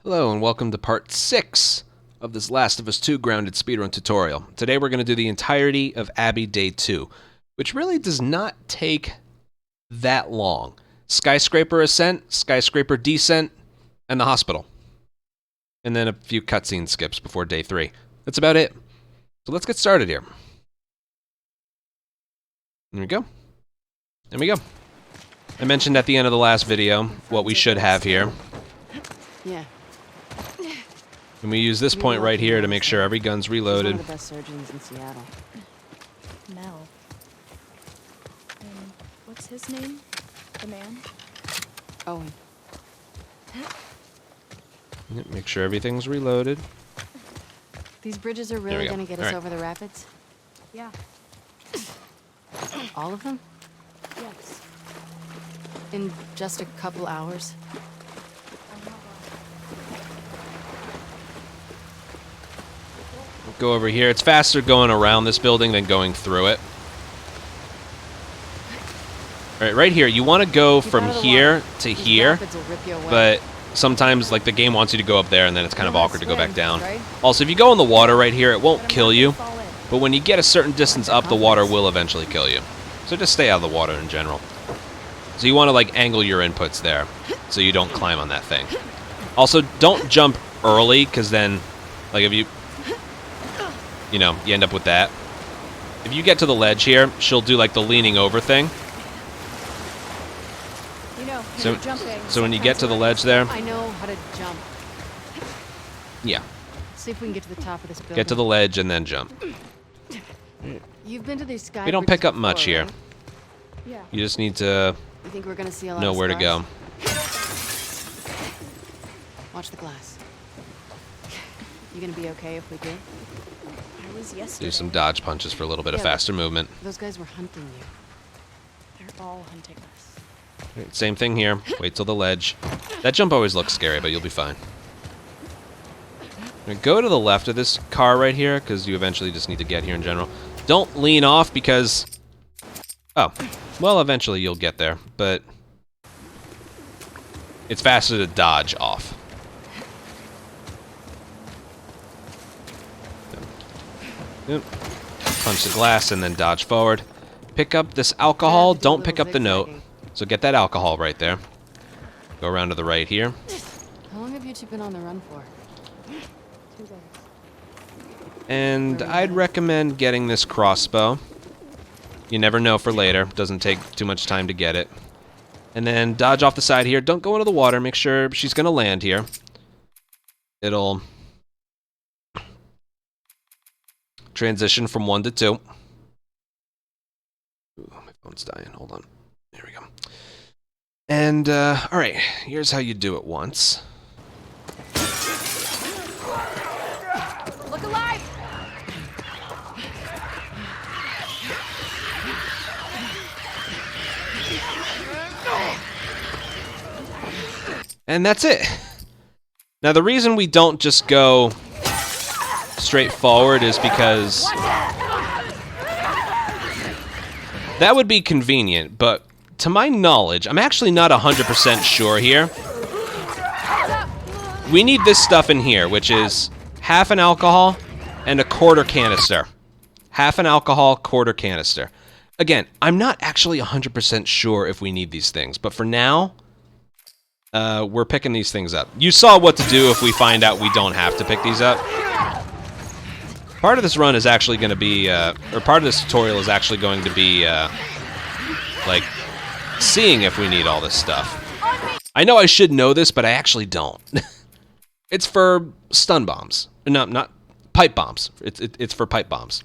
Hello and welcome to part 6 of this Last of Us 2 grounded speedrun tutorial. Today we're going to do the entirety of Abbey Day 2, which really does not take that long. Skyscraper Ascent, Skyscraper Descent, and the hospital. And then a few cutscene skips before Day 3. That's about it. So let's get started here. There we go. There we go. I mentioned at the end of the last video what we should have here. Yeah. And we use this point right here to make sure every gun's reloaded. He's one of the best surgeons in Seattle. Mel. And what's his name? The man? Owen. Make sure everything's reloaded. These bridges are really gonna get us over the rapids? Yeah. All of them? Yes. In just a couple hours? Go over here. It's faster going around this building than going through it. Alright, right here. You want to go from here to here, but sometimes like the game wants you to go up there and then it's kind of awkward to go back down. Also, if you go in the water right here, it won't kill you, but when you get a certain distance up, the water will eventually kill you. So just stay out of the water in general. So you want to like angle your inputs there so you don't climb on that thing. Also, don't jump early because then like if you end up with that. If you get to the ledge here, she'll do like the leaning over thing. So when you get to the ledge there, I know how to jump. Yeah. See if we can get to the top of this building. Get to the ledge and then jump. You've been to these sky We don't bridges pick up before, much here. right? Yeah. You just need to You think we're gonna see a lot know of where to stars? go. Watch the glass. You gonna be okay if we do? I was yesterday. Do some dodge punches for a little bit of Yeah, but- faster movement. Those guys were hunting you. They're all hunting us. Same thing here. Wait till the ledge. That jump always looks scary, but you'll be fine. Now go to the left of this car right here, because you eventually just need to get here in general. Don't lean off because... Oh. Well, eventually you'll get there, but... It's faster to dodge off. Yep. Punch the glass and then dodge forward. Pick up this alcohol. Do a Don't little pick up the note. zigzagging. So get that alcohol right there. Go around to the right here. How long have you two been on the run for? 2 days. And I'd recommend getting this crossbow. You never know for later. Doesn't take too much time to get it. And then dodge off the side here. Don't go into the water. Make sure she's going to land here. It'll transition from 1 to 2. Ooh, my phone's dying. Hold on. There we go. And, alright. Here's how you do it once. Look alive! And that's it. Now, the reason we don't just go straight forward is because that would be convenient, but to my knowledge, I'm actually not 100% sure here. We need this stuff in here, which is half an alcohol and a quarter canister. Half an alcohol, quarter canister. Again, I'm not actually 100% sure if we need these things, but for now, we're picking these things up. You saw what to do if we find out we don't have to pick these up. Part of this run is actually going to be, or part of this tutorial is actually going to be, like, seeing if we need all this stuff. I know I should know this, but I actually don't. It's for stun bombs. No, not pipe bombs. It's for pipe bombs.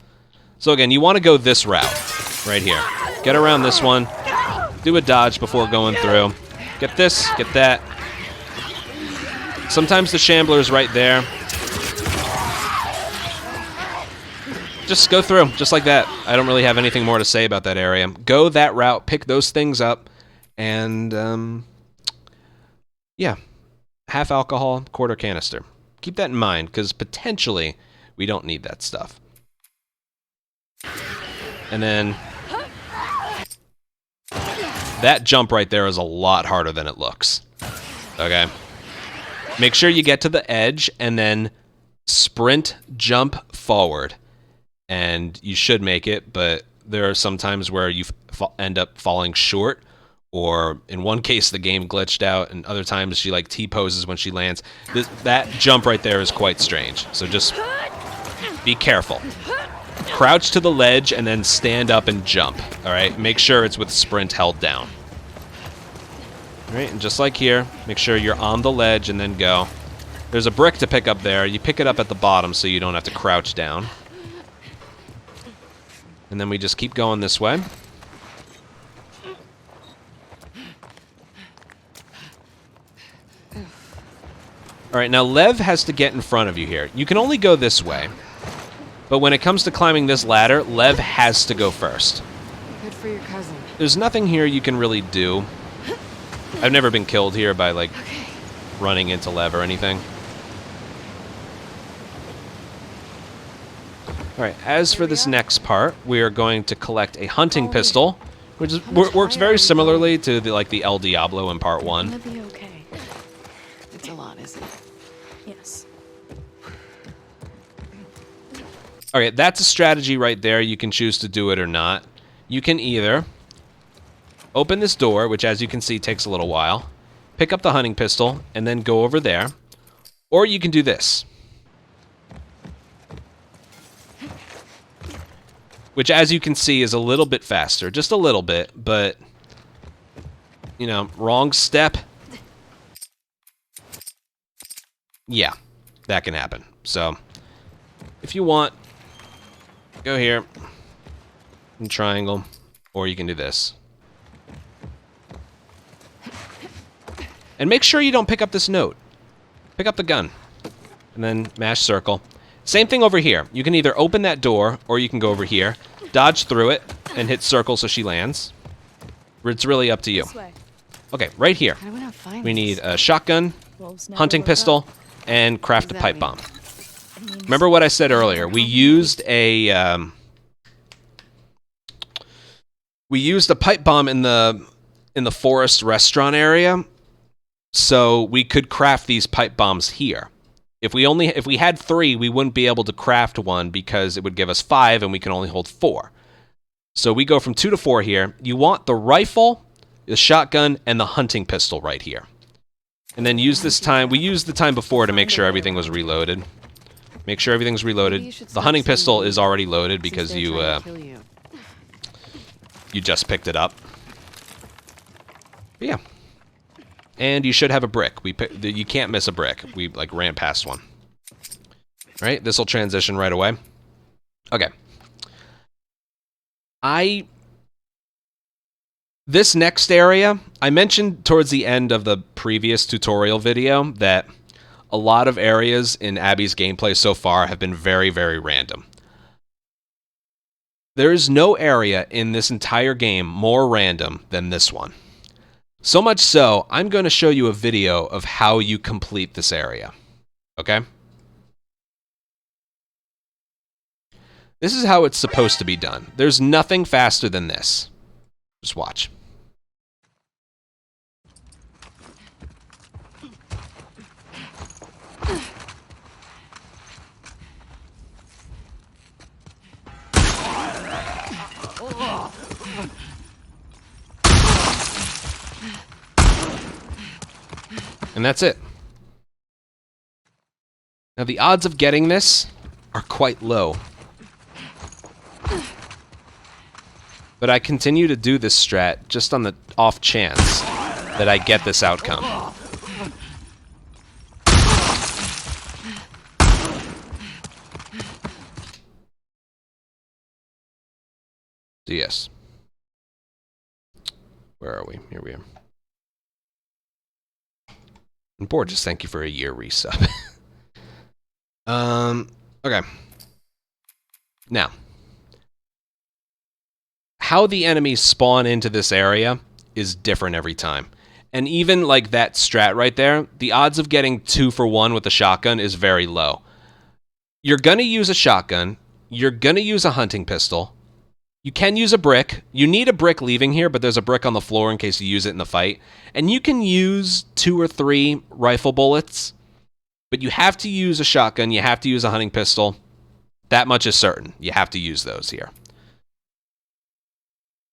So again, you want to go this route, right here. Get around this one. Do a dodge before going through. Get this, get that. Sometimes the shambler's right there. Just go through, just like that. I don't really have anything more to say about that area. Go that route, pick those things up, and, yeah. Half alcohol, quarter canister. Keep that in mind, because potentially we don't need that stuff. And then that jump right there is a lot harder than it looks. Okay? Make sure you get to the edge and then sprint, jump forward. And you should make it, but there are some times where you end up falling short, or in one case the game glitched out, and other times she like T-poses when she lands. That jump right there is quite strange, so just be careful. Crouch to the ledge and then stand up and jump, alright? Make sure it's with sprint held down. Alright, and just like here, make sure you're on the ledge and then go. There's a brick to pick up there. You pick it up at the bottom so you don't have to crouch down. And then we just keep going this way. Alright, now Lev has to get in front of you here. You can only go this way. But when it comes to climbing this ladder, Lev has to go first. Good for your cousin. There's nothing here you can really do. I've never been killed here by, like, running into Lev or anything. Alright, as for this next part, we are going to collect a hunting pistol, which works very similarly to the El Diablo in part 1. Gonna be okay. It's a lot, isn't it? Yes. Alright, that's a strategy right there. You can choose to do it or not. You can either open this door, which as you can see takes a little while, pick up the hunting pistol, and then go over there, or you can do this. Which, as you can see, is a little bit faster. Just a little bit, but, you know, wrong step. Yeah, that can happen. So, if you want, go here, and triangle, or you can do this. And make sure you don't pick up this note. Pick up the gun, and then mash circle. Same thing over here. You can either open that door, or you can go over here, dodge through it, and hit circle so she lands. It's really up to you. This way. Okay, right here. How do we not find We this? need a shotgun, Wolves never hunting look pistol, up. and craft a What does pipe that bomb. It means Remember what I said earlier? We used a pipe bomb in the forest restaurant area, so we could craft these pipe bombs here. If we had 3, we wouldn't be able to craft one because it would give us 5 and we can only hold 4. So we go from 2 to 4 here. You want the rifle, the shotgun, and the hunting pistol right here. And then use this time. We used the time before to make sure everything was reloaded. Make sure everything's Maybe you reloaded. should The stop hunting saying pistol you is already loaded since because they're you trying to kill you. you just picked it up. But yeah. And you should have a brick. You can't miss a brick. We like ran past one. All right, this will transition right away. Okay. This next area, I mentioned towards the end of the previous tutorial video that a lot of areas in Abby's gameplay so far have been very, very random. There is no area in this entire game more random than this one. So much so, I'm going to show you a video of how you complete this area. Okay? This is how it's supposed to be done. There's nothing faster than this. Just watch. And that's it. Now the odds of getting this are quite low. But I continue to do this strat just on the off chance that I get this outcome. So yes. Where are we? Here we are. And Borges, thank you for a year resub. Okay. Now, how the enemies spawn into this area is different every time. And even like that strat right there, the odds of getting 2 for 1 with a shotgun is very low. You're going to use a shotgun. You're going to use a hunting pistol. You can use a brick. You need a brick leaving here, but there's a brick on the floor in case you use it in the fight. And you can use 2 or 3 rifle bullets But you have to use a shotgun. You have to use a hunting pistol. That much is certain. You have to use those here.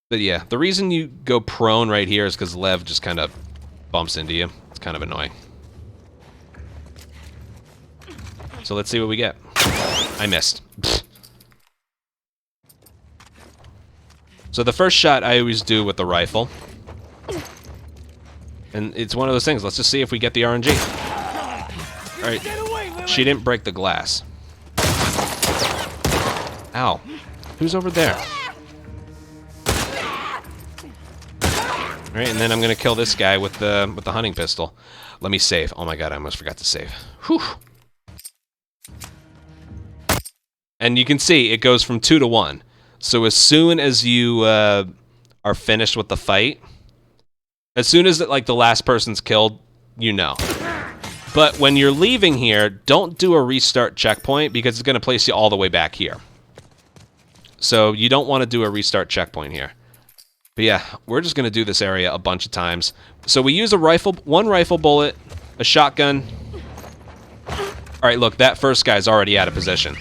But yeah, the reason you go prone right here is because Lev just kind of bumps into you. It's kind of annoying. So let's see what we get. I missed. So the first shot I always do with the rifle. And it's one of those things. Let's just see if we get the RNG. Alright. She didn't break the glass. Ow. Who's over there? Alright, and then I'm gonna kill this guy with the hunting pistol. Let me save. Oh my god, I almost forgot to save. Whew. And you can see it goes from 2 to 1. So as soon as you are finished with the fight, as soon as like the last person's killed, you know. But when you're leaving here, don't do a restart checkpoint because it's going to place you all the way back here. So you don't want to do a restart checkpoint here. But yeah, we're just going to do this area a bunch of times. So we use a rifle, one rifle bullet, a shotgun. All right, look, that first guy's already out of position.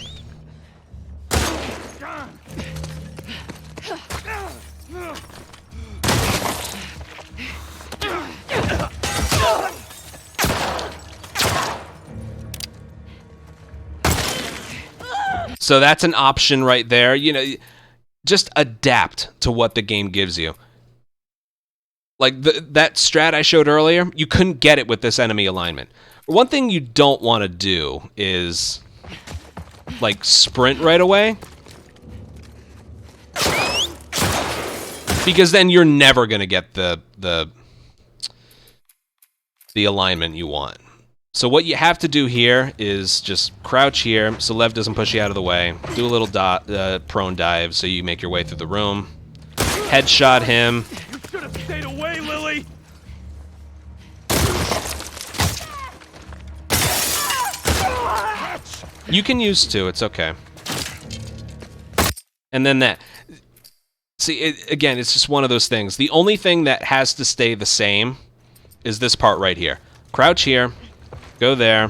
So that's an option right there. You know, just adapt to what the game gives you. Like that strat I showed earlier, you couldn't get it with this enemy alignment. One thing you don't want to do is like sprint right away. Because then you're never going to get the alignment you want. So what you have to do here is just crouch here so Lev doesn't push you out of the way. Do a little prone dive so you make your way through the room. Headshot him. You should have stayed away, Lily! You can use 2, it's okay. And then that. See, again, it's just one of those things. The only thing that has to stay the same is this part right here. Crouch here. Go there,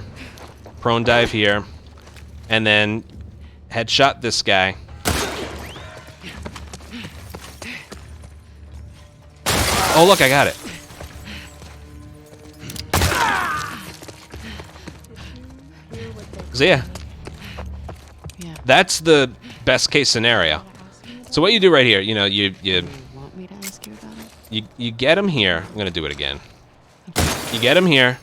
prone dive here, and then headshot this guy. Oh, look, I got it. So yeah, that's the best case scenario. So what you do right here, you know, you Want me to ask you about it? you get him here. I'm gonna do it again. You get him here.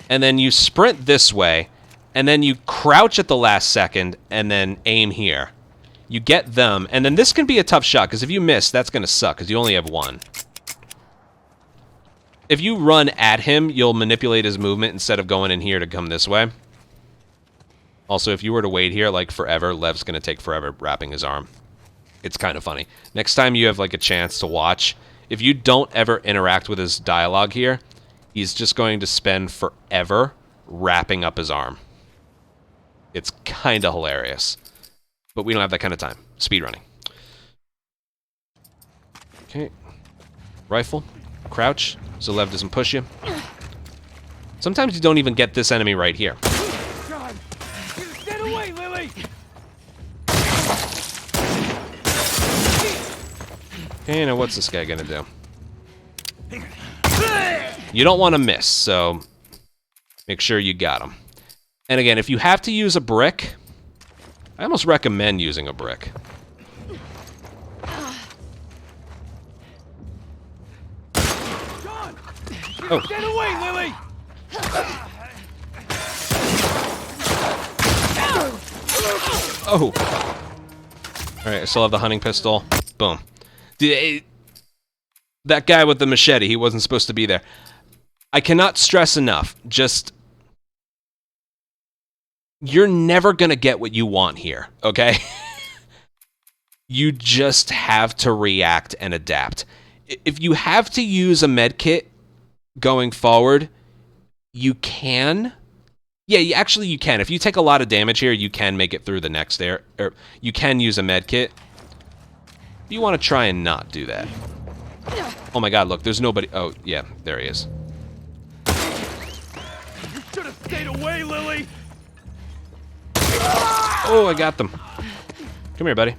And then you sprint this way, and then you crouch at the last second, and then aim here. You get them, and then this can be a tough shot, because if you miss, that's going to suck, because you only have 1. If you run at him, you'll manipulate his movement instead of going in here to come this way. Also, if you were to wait here, like, forever, Lev's going to take forever wrapping his arm. It's kind of funny. Next time you have, like, a chance to watch, if you don't ever interact with his dialogue here, he's just going to spend forever wrapping up his arm. It's kind of hilarious. But we don't have that kind of time. Speedrunning. Okay. Rifle. Crouch, so Lev doesn't push you. Sometimes you don't even get this enemy right here. God! Get away, Lily! Okay, now what's this guy gonna do? You don't want to miss, so make sure you got him. And again, if you have to use a brick, I almost recommend using a brick. John! Oh. Get away, Lily! Oh! Alright, I still have the hunting pistol. Boom. That guy with the machete, he wasn't supposed to be there. I cannot stress enough, just... You're never gonna get what you want here, okay? You just have to react and adapt. If you have to use a med kit going forward, you can. Yeah, you can. If you take a lot of damage here, you can make it through the next air. Or you can use a med kit. You want to try and not do that. Oh my god, look, there's nobody. Oh, yeah, there he is. You should have stayed away, Lily! Oh, I got them. Come here, buddy.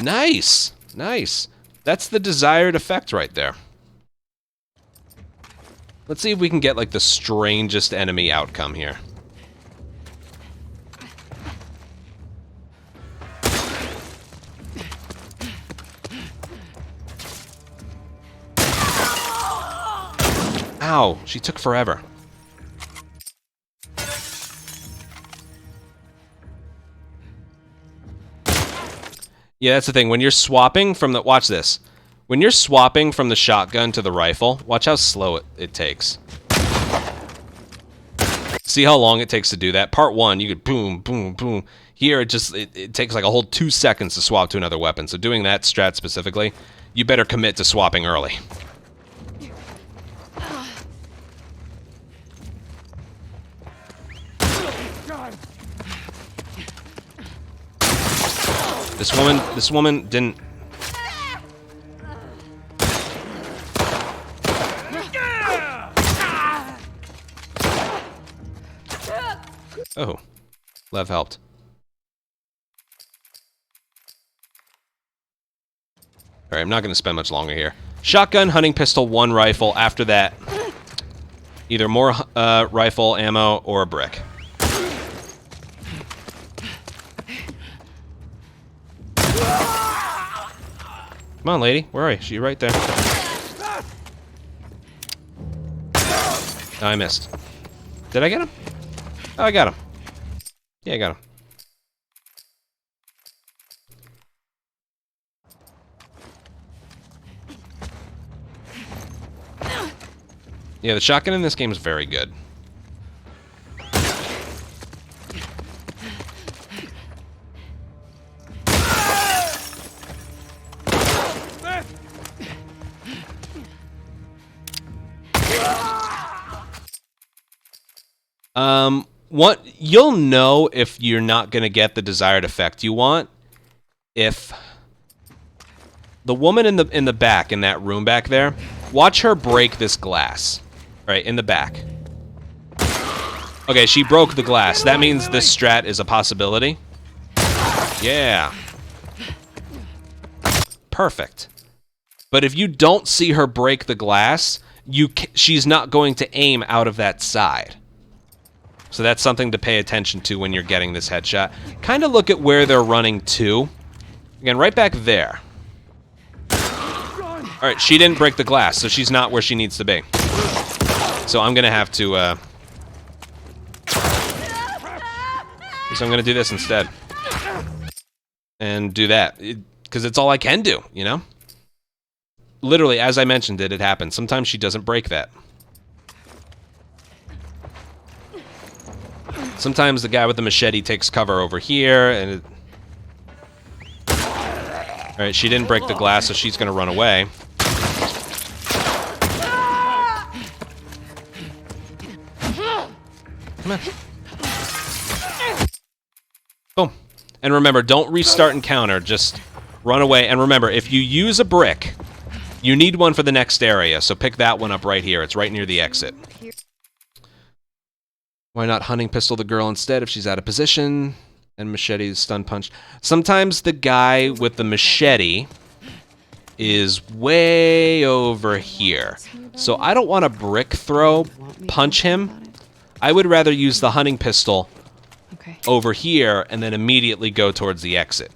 Nice! Nice. That's the desired effect right there. Let's see if we can get, like, the strangest enemy outcome here. Ow, she took forever. Yeah, that's the thing. When you're swapping from the... Watch this. When you're swapping from the shotgun to the rifle, watch how slow it takes. See how long it takes to do that? Part 1, you could boom, boom, boom. Here, it takes like a whole 2 seconds to swap to another weapon. So doing that strat specifically, you better commit to swapping early. This woman didn't... Oh, Lev helped. Alright, I'm not going to spend much longer here. Shotgun, hunting pistol, 1 rifle. After that, either more rifle ammo or a brick. Come on, lady. Where are you? She's right there. Oh, I missed. Did I get him? Oh, I got him. Yeah, I got him. Yeah, the shotgun in this game is very good. What you'll know if you're not gonna get the desired effect you want if the woman in the back in that room back there, watch her break this glass, right in the back. Okay, she broke the glass. That means this strat is a possibility. Yeah. Perfect. But if you don't see her break the glass, she's not going to aim out of that side. So that's something to pay attention to when you're getting this headshot. Kind of look at where they're running to. Again, right back there. Alright, she didn't break the glass, so she's not where she needs to be. So I'm going to have to... So I'm going to do this instead. And do that. Because it's all I can do, you know? Literally, as I mentioned it happened. Sometimes she doesn't break that. Sometimes the guy with the machete takes cover over here, and Alright, she didn't break the glass, so she's gonna run away. Come on. Boom. And remember, don't restart encounter, just run away. And remember, if you use a brick, you need one for the next area, so pick that one up right here. It's right near the exit. Why not hunting pistol the girl instead if she's out of position? And machete is stun punch. Sometimes the guy with the machete is way over here. So I don't want to brick throw, punch him. I would rather use the hunting pistol over here and then immediately go towards the exit.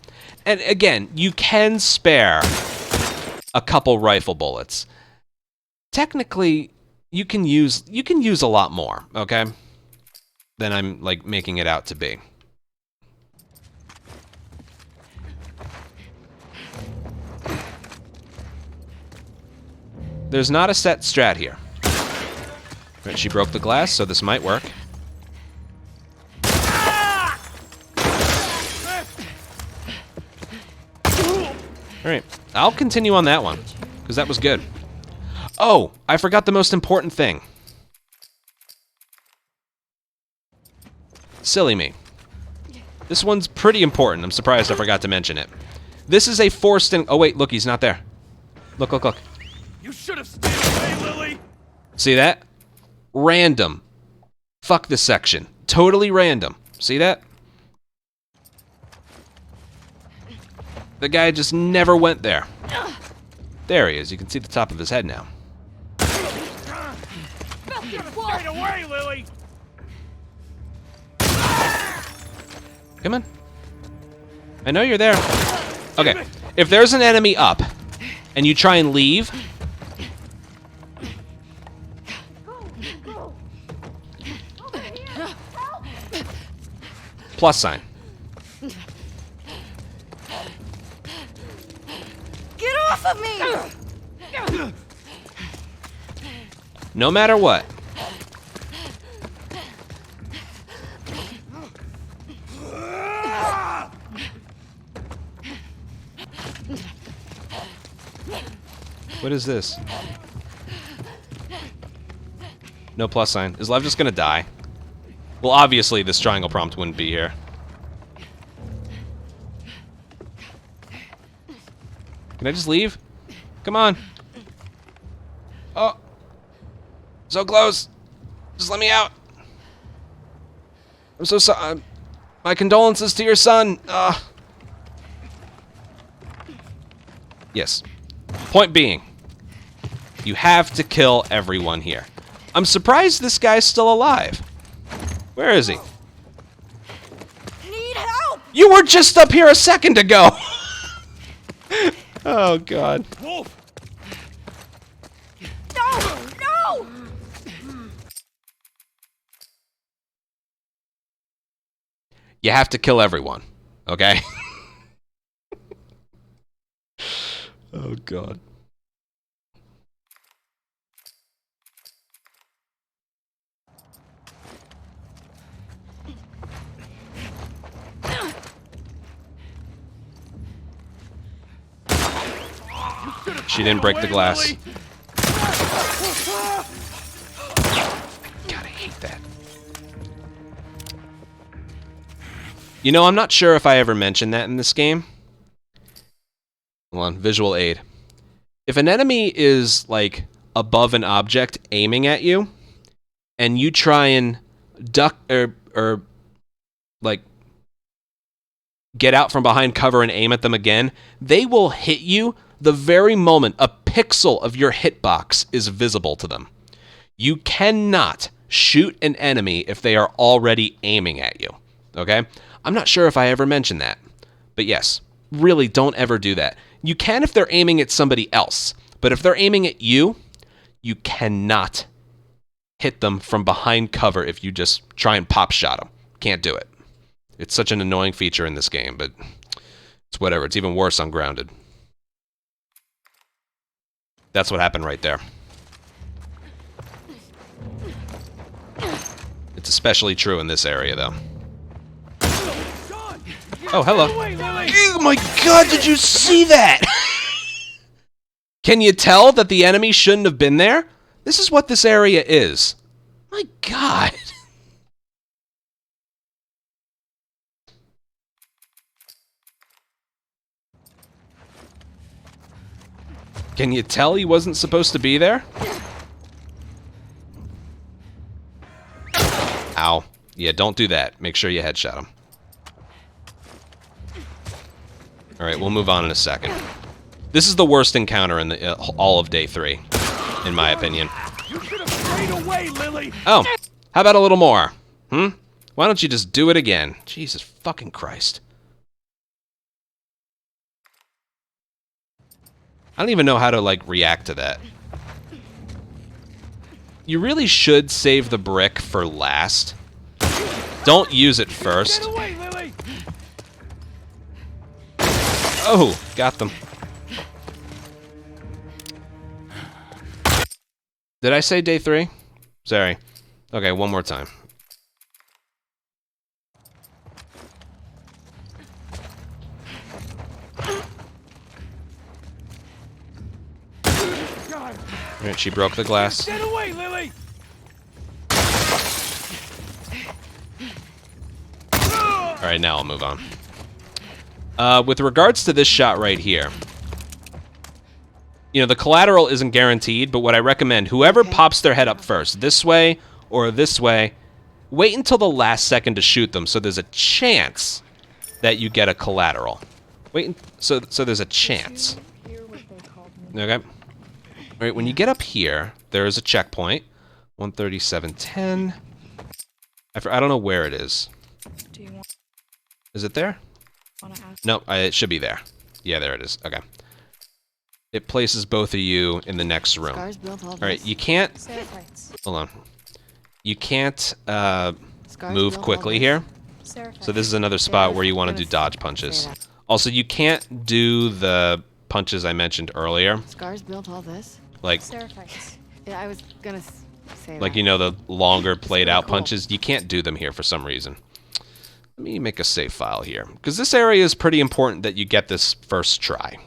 And again, you can spare a couple rifle bullets. Technically, you can use a lot more, okay? Than I'm like making it out to be. There's not a set strat here. Right, she broke the glass, so this might work. Alright, I'll continue on that one, because that was good. Oh, I forgot the most important thing. Silly me. This one's pretty important. I'm surprised I forgot to mention it. This is a forced... Oh wait, look, he's not there. Look, look, look. You should have stayed away, Lily! See that? Random. Fuck this section. Totally random. See that? The guy just never went there. There he is. You can see the top of his head now. Get away, Lily! Come on. I know you're there. Okay. If there's an enemy up and you try and leave, plus sign. Get off of me! No matter what. What is this? No plus sign. Is Lev just gonna die? Well, obviously this triangle prompt wouldn't be here. Can I just leave? Come on. Oh. So close. Just let me out. I'm so sorry. My condolences to your son. Yes. Point being, you have to kill everyone here. I'm surprised this guy's still alive. Where is he? Need help! You were just up here a second ago. Oh, God. Wolf! No! No! You have to kill everyone, okay? Oh, God. She didn't break the glass. God, I hate that. You know, I'm not sure if I ever mentioned that in this game. Hold on, visual aid. If an enemy is, like, above an object aiming at you, and you try and duck or like, get out from behind cover and aim at them again, they will hit you the very moment a pixel of your hitbox is visible to them. You cannot shoot an enemy if they are already aiming at you, okay? I'm not sure if I ever mentioned that, but yes, really don't ever do that. You can if they're aiming at somebody else, but if they're aiming at you, you cannot hit them from behind cover if you just try and pop shot them. Can't do it. It's such an annoying feature in this game, but it's whatever. It's even worse on Grounded. That's what happened right there. It's especially true in this area, though. Oh, hello. Oh my God, did you see that? Can you tell that the enemy shouldn't have been there? This is what this area is. My God. Can you tell he wasn't supposed to be there? Ow. Yeah, don't do that. Make sure you headshot him. Alright, we'll move on in a second. This is the worst encounter in the all of day 3, in my opinion. You should have stayed away, Lily! Oh, how about a little more? Why don't you just do it again? Jesus fucking Christ. I don't even know how to, like, react to that. You really should save the brick for last. Don't use it first. Get away, Lily! Oh, got them. Did I say day 3? Sorry. Okay, one more time. Alright, she broke the glass. Get away, Lily! Alright, now I'll move on. With regards to this shot right here, you know, the collateral isn't guaranteed, but what I recommend, whoever pops their head up first, this way or this way, wait until the last second to shoot them, so there's a chance that you get a collateral. So there's a chance. Okay. All right, when you get up here, there is a checkpoint. 137.10. I don't know where it is. Do you want Is it there? to ask? No, it should be there. Yeah, there it is. Okay. It places both of you in the next room. Scars built all All right, this. you can't. Seraphites. Hold on. You can't Scars move built all quickly this. here. Seraphites. So this is another spot where you want to do dodge punches. Say that. Also, you can't do the punches I mentioned earlier, Scars built all this. like Seraphites. Yeah, I was gonna say like that. you know the longer played out cool. punches. You can't do them here for some reason. Let me make a save file here because this area is pretty important that you get this first try.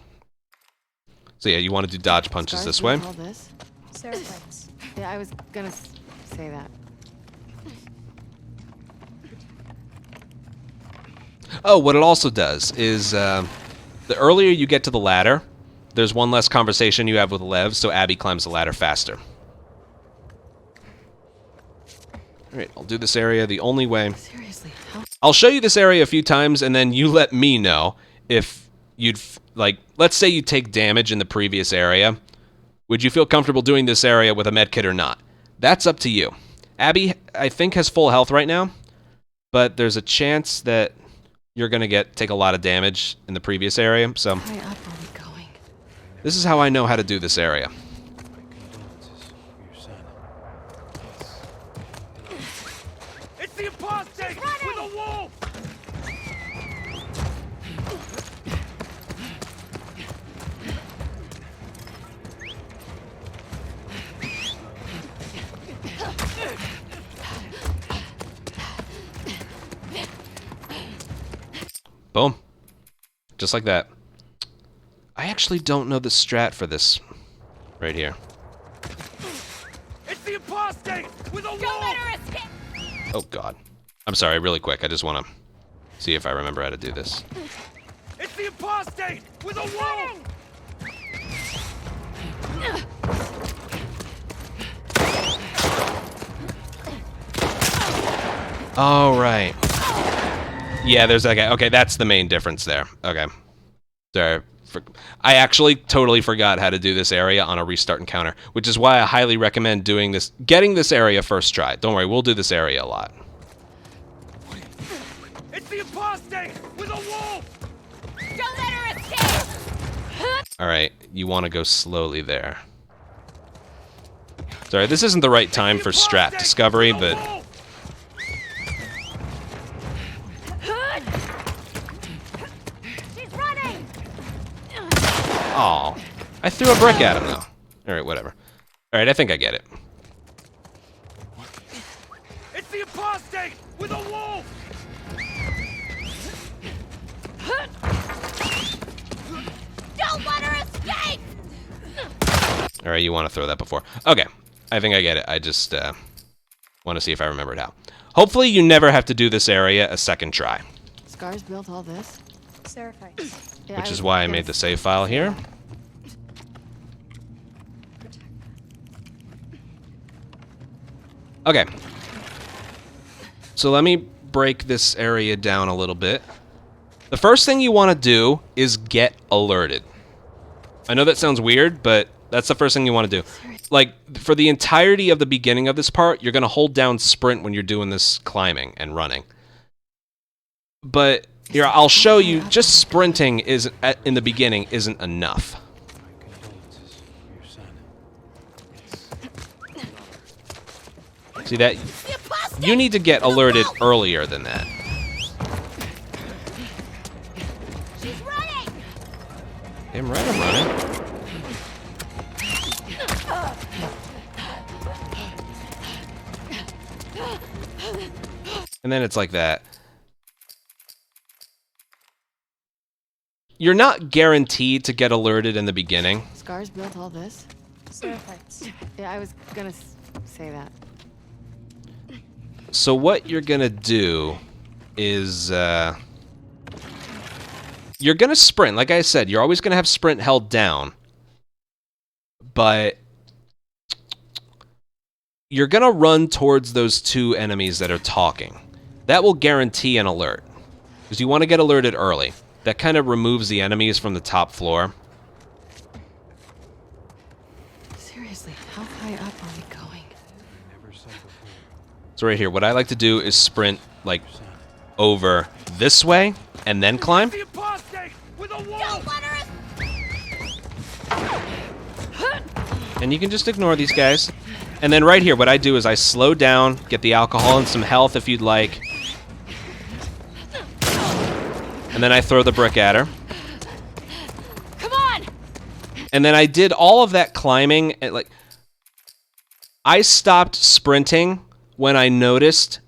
So yeah, you want to do dodge punches Scars this way. built all this. Seraphites. Yeah, I was gonna say that. Oh, what it also does is the earlier you get to the ladder, there's one less conversation you have with Lev, so Abby climbs the ladder faster. Alright, I'll do this area the only way. Seriously, how? I'll show you this area a few times, and then you let me know if you'd, like, let's say you take damage in the previous area. Would you feel comfortable doing this area with a medkit or not? That's up to you. Abby, I think, has full health right now, but there's a chance that you're going to take a lot of damage in the previous area, so High up are we going? this is how I know how to do this area. It's the apostate with a wolf! Boom. Just like that. I actually don't know the strat for this right here. It's the apostate with a Don't wolf! let her escape! Oh, God. I'm sorry, really quick. I just want to see if I remember how to do this. It's the apostate with a wolf! Oh, right. Yeah, there's that guy. Okay, that's the main difference there. Okay. Sorry. I actually totally forgot how to do this area on a restart encounter, which is why I highly recommend doing this, getting this area first try. Don't worry, we'll do this area a lot. It's the apostate with a wolf! Don't let her escape! All right, you want to go slowly there. Sorry, this isn't the right time for strat discovery, but She's running! oh, I threw a brick at him though. All right, whatever. All right, I think I get it. It's the apostate with a wolf! Don't let her escape! All right, you want to throw that before. Okay, I think I get it. I just want to see if I remembered how. Hopefully you never have to do this area a second try, Scars built all this. Seraphites. Yeah, which I is was why I gonna made the save file here. Okay. So let me break this area down a little bit. The first thing you want to do is get alerted. I know that sounds weird, but that's the first thing you want to do. Like, for the entirety of the beginning of this part, you're going to hold down sprint when you're doing this climbing and running. But here, I'll show you, just sprinting in the beginning isn't enough. See that? The apostate! You need to get alerted earlier than that. She's running! Damn right I'm running. And then it's like that. You're not guaranteed to get alerted in the beginning. Scars built all this. Seraphites. Yeah, I was gonna say that. So what you're gonna do is you're gonna sprint. Like I said, you're always gonna have sprint held down. But you're going to run towards those two enemies that are talking. That will guarantee an alert. Because you want to get alerted early. That kind of removes the enemies from the top floor. Seriously, how high up are we going? So right here, what I like to do is sprint, like, over this way, and then climb. The apostate with a wall. And you can just ignore these guys. And then right here, what I do is I slow down, get the alcohol and some health if you'd like. And then I throw the brick at her. Come on! And then I did all of that climbing. And, like, I stopped sprinting when I noticed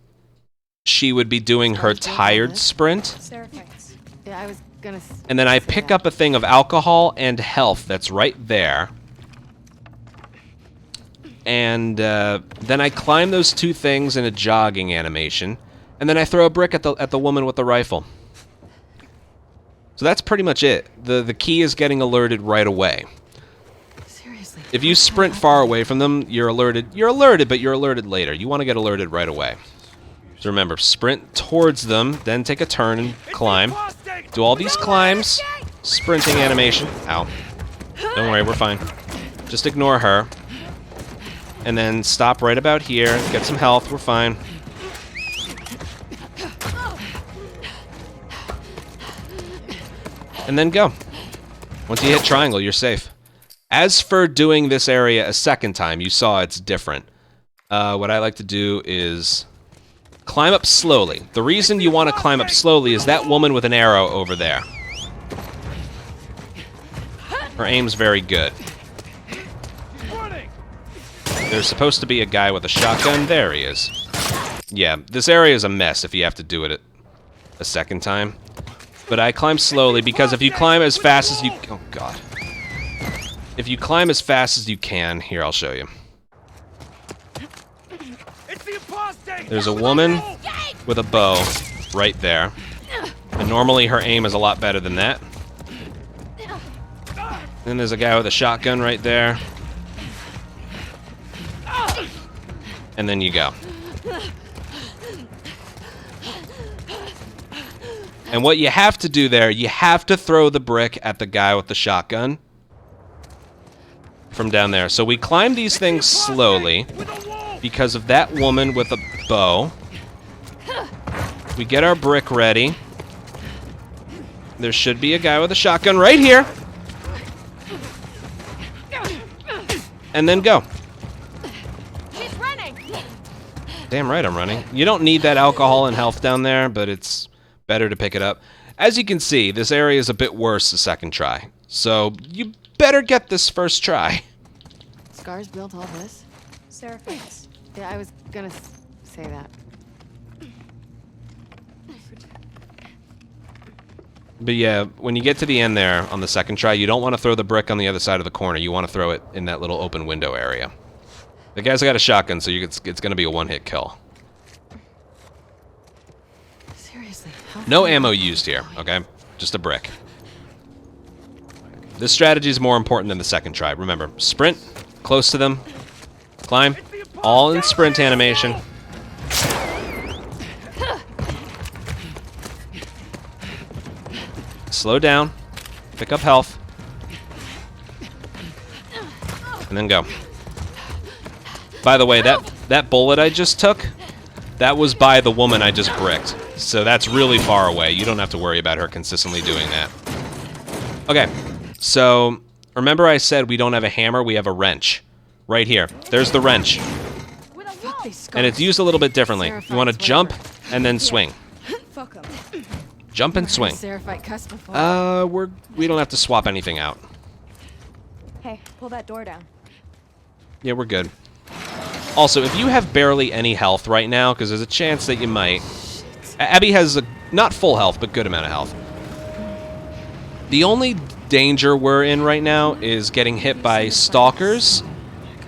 she would be doing her tired sprint. Seraphites. Yeah, I was gonna. And then I pick up a thing of alcohol and health that's right there. And then I climb those two things in a jogging animation. And then I throw a brick at the woman with the rifle. So that's pretty much it. The key is getting alerted right away. Seriously. If you sprint far away from them, you're alerted. You're alerted, but you're alerted later. You want to get alerted right away. So remember, sprint towards them, then take a turn and climb. Do all these climbs. Sprinting animation. Ow. Don't worry, we're fine. Just ignore her. And then stop right about here. Get some health. We're fine. And then go. Once you hit triangle, you're safe. As for doing this area a second time, you saw it's different. What I like to do is climb up slowly. The reason you want to climb up slowly is that woman with an arrow over there. Her aim's very good. There's supposed to be a guy with a shotgun. There he is. Yeah, this area is a mess if you have to do it a second time. But I climb slowly because if you climb as fast as you... Oh, God. If you climb as fast as you can... Here, I'll show you. There's a woman with a bow right there. And normally her aim is a lot better than that. Then there's a guy with a shotgun right there. And then you go. And what you have to do there, you have to throw the brick at the guy with the shotgun from down there. So we climb these things slowly because of that woman with a bow. We get our brick ready. There should be a guy with a shotgun right here. And then go. She's running! Damn right I'm running. You don't need that alcohol and health down there, but it's better to pick it up. As you can see, this area is a bit worse the second try. So you better get this first try. Scars built all this? Seraphites. Yeah, I was gonna say that. But yeah, when you get to the end there on the second try, you don't want to throw the brick on the other side of the corner. You want to throw it in that little open window area. The guy's got a shotgun, so it's going to be a one-hit kill. Seriously, No ammo used here, okay? Just a brick. This strategy is more important than the second try. Remember, sprint, close to them, climb, all in sprint animation. Slow down, pick up health, and then go. By the way, that bullet I just took, that was by the woman I just bricked. So that's really far away. You don't have to worry about her consistently doing that. Okay, so remember I said we don't have a hammer, we have a wrench. Right here. There's the wrench. And it's used a little bit differently. You want to jump and then swing. Fuck 'em. Jump and swing. Seraphite cuss before. We don't have to swap anything out. Hey, pull that door down. Yeah, we're good. Also, if you have barely any health right now, because there's a chance that you might... Abby has not full health, but good amount of health. The only danger we're in right now is getting hit by stalkers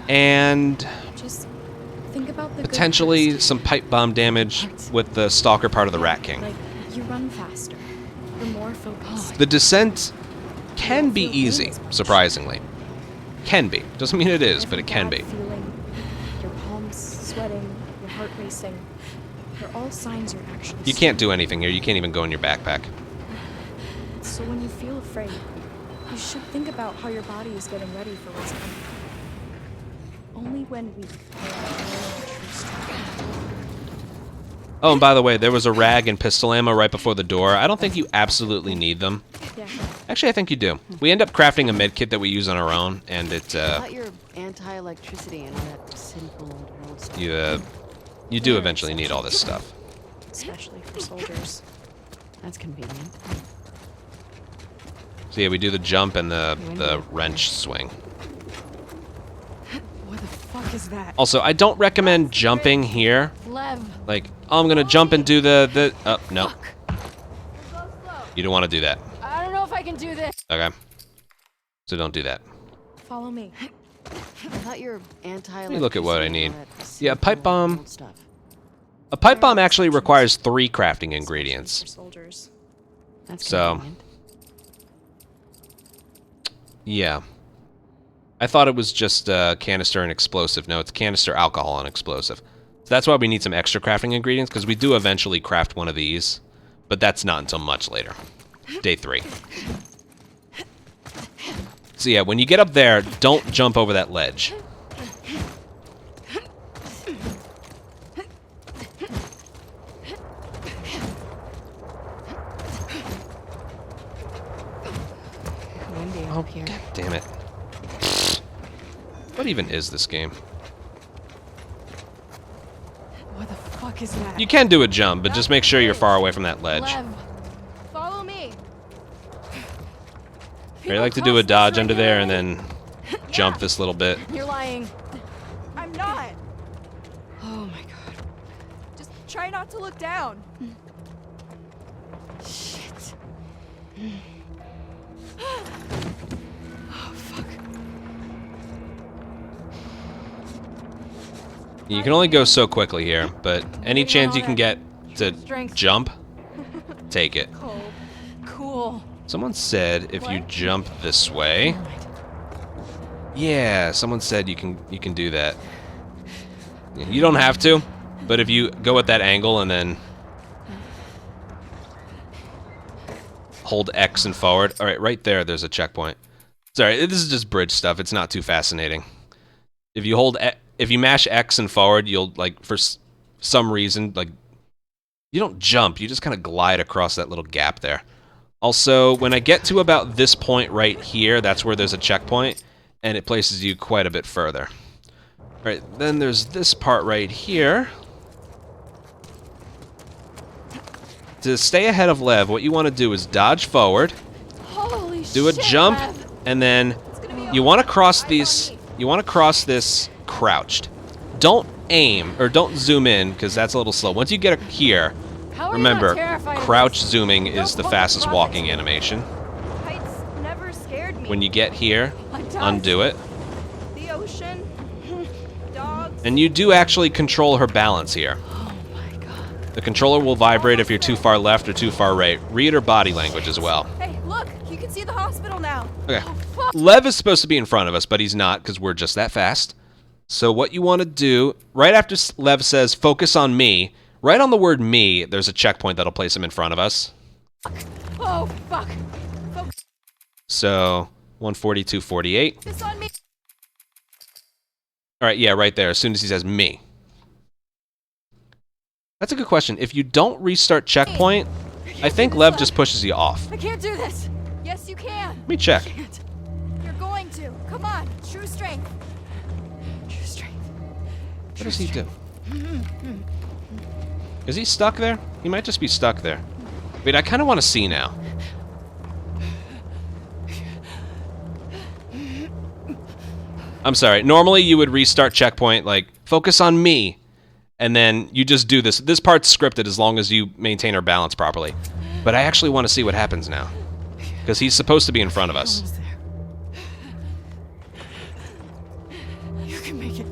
and Just think about the good potentially first. some pipe bomb damage with the stalker part of the Rat King. Like, you run faster. You're more focused. The descent can be easy, surprisingly. Can be. Doesn't mean it is, but it can be. Feeling your palms sweating, your heart racing. They're all signs you're actually You can't do anything here. You can't even go in your backpack. So when you feel afraid, you should think about how your body is getting ready for what's coming. Only when we pay our true strength. Oh, and by the way, there was a rag and pistol ammo right before the door. I don't think you absolutely need them. Yeah. Actually, I think you do. We end up crafting a med kit that we use on our own, and it, I thought your anti-electricity and all that simple old world stuff. you do eventually need all this stuff. Especially for soldiers. That's convenient. So yeah, we do the jump and the wrench swing. What the fuck is that? Also, I don't recommend jumping here. Lev. Like, oh, I'm gonna jump and do the oh, no. Fuck. You don't want to do that. I don't know if I can do this. Okay. So don't do that. Follow me. I thought your anti-electricity. Let me look at what I need. and all that Yeah, a pipe simple bomb. old stuff. A pipe bomb actually requires 3 crafting ingredients. For soldiers. That's So- convenient. Yeah. I thought it was just canister and explosive. No, it's canister, alcohol, and explosive. So that's why we need some extra crafting ingredients, because we do eventually craft one of these. But that's not until much later. Day 3. So yeah, when you get up there, don't jump over that ledge. Windy Oh, up here. God damn it. What even is this game? What the fuck is that? You can do a jump, but just make sure you're far away from that ledge. Lev. Follow me. I like to do a dodge under there and then jump this little bit. You're lying. I'm not. Oh my god. Just try not to look down. Shit. Oh fuck. You can only go so quickly here, but any chance you can get to Strength. jump, take it. Cold. Cool. Someone said if you jump this way, Alright. yeah, someone said you can do that. You don't have to, but if you go at that angle and then hold X and forward. All right, right there's a checkpoint. Sorry, this is just bridge stuff. It's not too fascinating. If you mash X and forward, you'll like for some reason like you don't jump. You just kind of glide across that little gap there. Also, when I get to about this point right here, that's where there's a checkpoint, and it places you quite a bit further. All right, then there's this part right here. To stay ahead of Lev, what you want to do is dodge forward, Holy shit. do a jump, Lev. and then you want to cross these. You want to cross this crouched. Don't aim or don't zoom in because that's a little slow. Once you get here, How are you remember, not terrified of crouch this? zooming is the Don't fastest fucking walking bother. animation. Heights never scared me. When you get here, It does. undo it. The ocean, dogs. And you do actually control her balance here. Oh my god. The controller will vibrate if you're too far left or too far right. Read her body language as well. Hey, look! You can see the hospital now. Okay. fuck. Lev is supposed to be in front of us, but he's not because we're just that fast. So what you want to do, right after Lev says, focus on me, right on the word me, there's a checkpoint that'll place him in front of us. Oh fuck. So, 142.48. Focus on me. All right, yeah, right there, as soon as he says me. That's a good question. If you don't restart checkpoint, I think Lev just pushes you off. I can't do this. Yes, you can. Let me check. Can't. You're going to. Come on. True strength. True strength. What does he do? Is he stuck there? He might just be stuck there. Wait, I kind of want to see now. I'm sorry. Normally you would restart checkpoint, like, focus on me. And then you just do this. This part's scripted as long as you maintain our balance properly. But I actually want to see what happens now. Because he's supposed to be in front of us. Almost there. You can make it.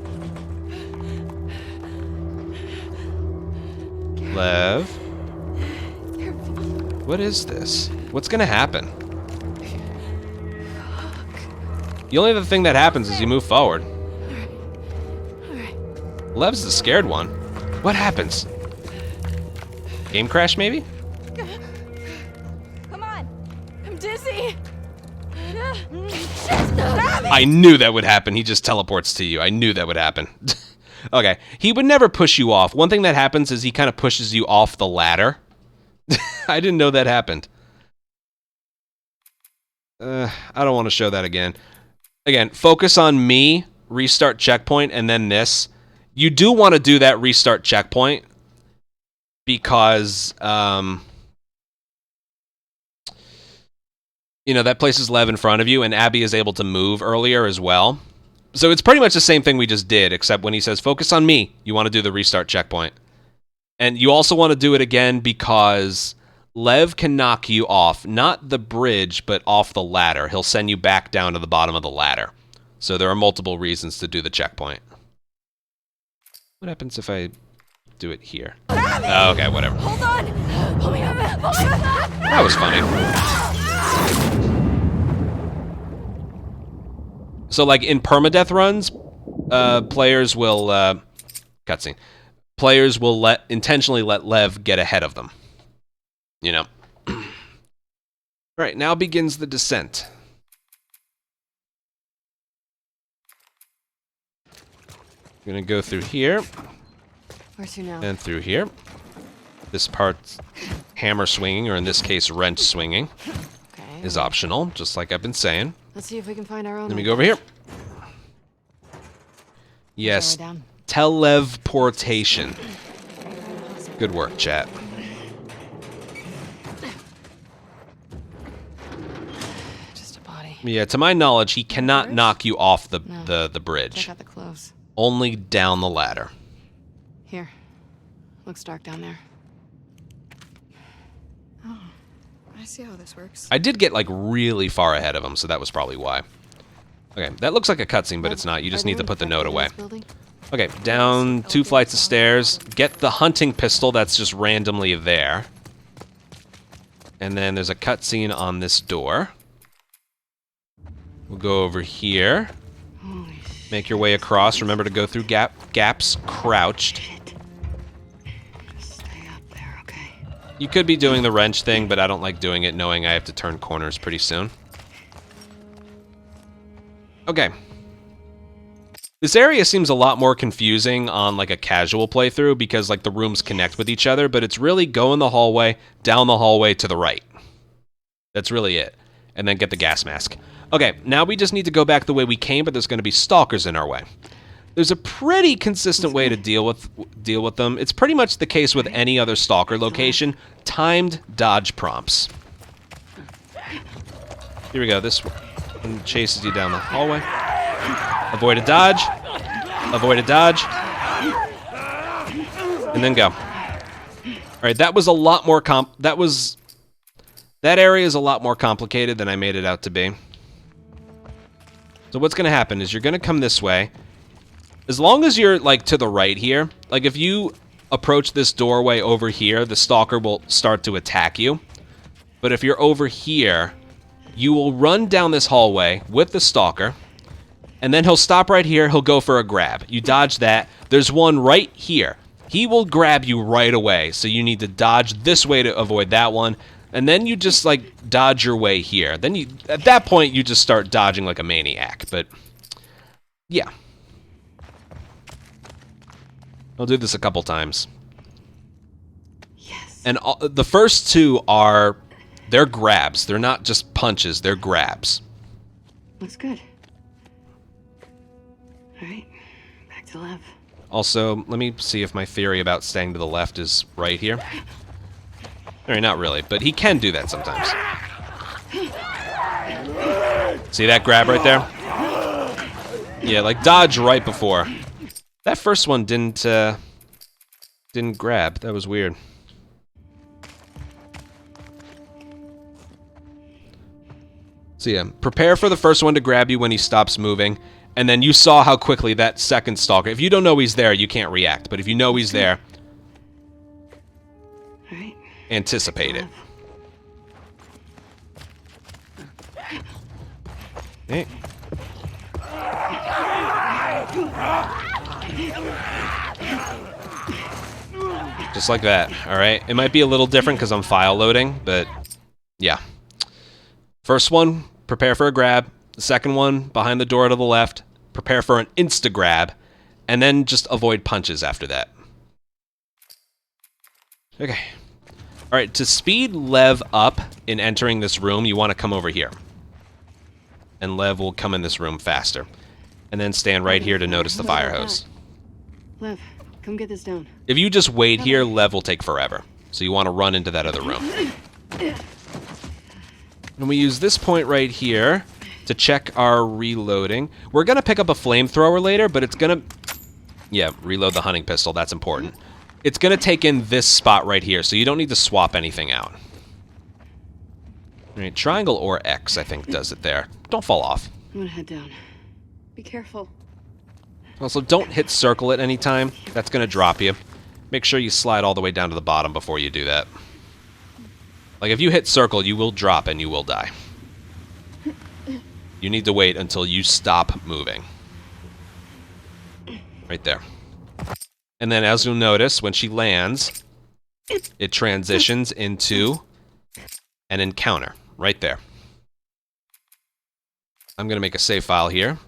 Lev? What is this? What's gonna happen? The only other thing that happens is you move forward. Alright. Lev's the scared one. What happens? Game crash, maybe? Come on. I'm dizzy. I knew that would happen. He just teleports to you. I knew that would happen. Okay. He would never push you off. One thing that happens is he kind of pushes you off the ladder. I didn't know that happened. I don't want to show that again. Again, focus on me, restart checkpoint, and then this. You do want to do that restart checkpoint because, you know, that places Lev in front of you, and Abby is able to move earlier as well. So it's pretty much the same thing we just did, except when he says, focus on me, you want to do the restart checkpoint. And you also want to do it again because Lev can knock you off, not the bridge, but off the ladder. He'll send you back down to the bottom of the ladder. So there are multiple reasons to do the checkpoint. What happens if I do it here? Oh, okay, whatever. Hold on. Pull me up. Pull me up. That was funny. So, like, in permadeath runs, players will... cutscene. Players will intentionally let Lev get ahead of them. You know. Alright, now begins the descent. I'm gonna go through here. Where to now? And through here. This part's hammer swinging, or in this case, wrench swinging, Okay. is optional, just like I've been saying. Let's see if we can find our own. Let me way. go over here. Yes, Down. teleportation. Good work, chat. Just a body. Yeah, to my knowledge, he cannot Bridge? knock you off the Check bridge. out the clothes. Only down the ladder. Here. Looks dark down there. I see how this works. I did get, like, really far ahead of him, so that was probably why. Okay, that looks like a cutscene, but it's not. You just need to put the note away. Okay, down 2 flights of stairs. Get the hunting pistol that's just randomly there. And then there's a cutscene on this door. We'll go over here. Make your way across. Remember to go through gaps crouched. Just stay up there, okay? You could be doing the wrench thing, but I don't like doing it knowing I have to turn corners pretty soon. Okay. This area seems a lot more confusing on like a casual playthrough because like the rooms connect with each other, but it's really go in the hallway, down the hallway to the right. That's really it. And then get the gas mask. Okay, now we just need to go back the way we came, but there's going to be stalkers in our way. There's a pretty consistent way to deal with them. It's pretty much the case with any other stalker location. Timed dodge prompts. Here we go. This one chases you down the hallway. Avoid a dodge. Avoid a dodge. And then go. Alright, that was a lot more that area is a lot more complicated than I made it out to be. So what's going to happen is you're going to come this way. As long as you're, like, to the right here, like, if you approach this doorway over here, the stalker will start to attack you. But if you're over here, you will run down this hallway with the stalker, and then he'll stop right here, he'll go for a grab. You dodge that. There's one right here. He will grab you right away, so you need to dodge this way to avoid that one. And then you just, like, dodge your way here. Then you, at that point, you just start dodging like a maniac. But, yeah. I'll do this a couple times. Yes. And the first two are, they're grabs. They're not just punches, they're grabs. Looks good. Alright, back to Lev. Also, let me see if my theory about staying to the left is right here. Alright, not really, but he can do that sometimes. See that grab right there? Yeah, like dodge right before. That first one didn't grab. That was weird. So yeah, prepare for the first one to grab you when he stops moving. And then you saw how quickly that second stalker... If you don't know he's there, you can't react. But if you know he's there, Alright. anticipate it. Hey. Just like that, alright? It might be a little different because I'm file loading, but yeah. First one, prepare for a grab. The second one, behind the door to the left, prepare for an insta-grab, and then just avoid punches after that. Okay. Alright, to speed Lev up in entering this room, you want to come over here. And Lev will come in this room faster. And then stand right here to notice the fire hose. Lev, come get this down. If you just wait here, Lev will take forever. So you want to run into that other room. And we use this point right here to check our reloading. We're going to pick up a flamethrower later, but it's going to... Yeah, reload the hunting pistol. That's important. It's going to take in this spot right here, so you don't need to swap anything out. All right, triangle or X, I think, does it there. Don't fall off. I'm gonna head down. Be careful. Also, don't hit circle at any time. That's going to drop you. Make sure you slide all the way down to the bottom before you do that. Like, if you hit circle, you will drop and you will die. You need to wait until you stop moving. Right there. And then, as you'll notice, when she lands, it transitions into an encounter. Right there. I'm going to make a save file here.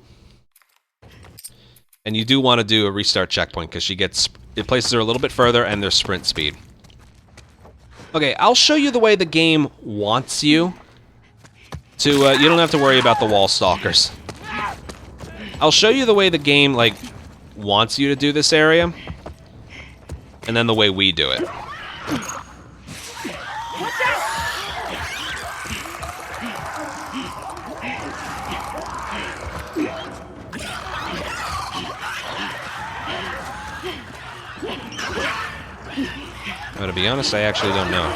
And you do want to do a restart checkpoint because she gets... It places her a little bit further and there's sprint speed. Okay, I'll show you the way the game wants you to... you don't have to worry about the wall stalkers. I'll show you the way the game, like, wants you to do this area. And then the way we do it. Well, to be honest, I actually don't know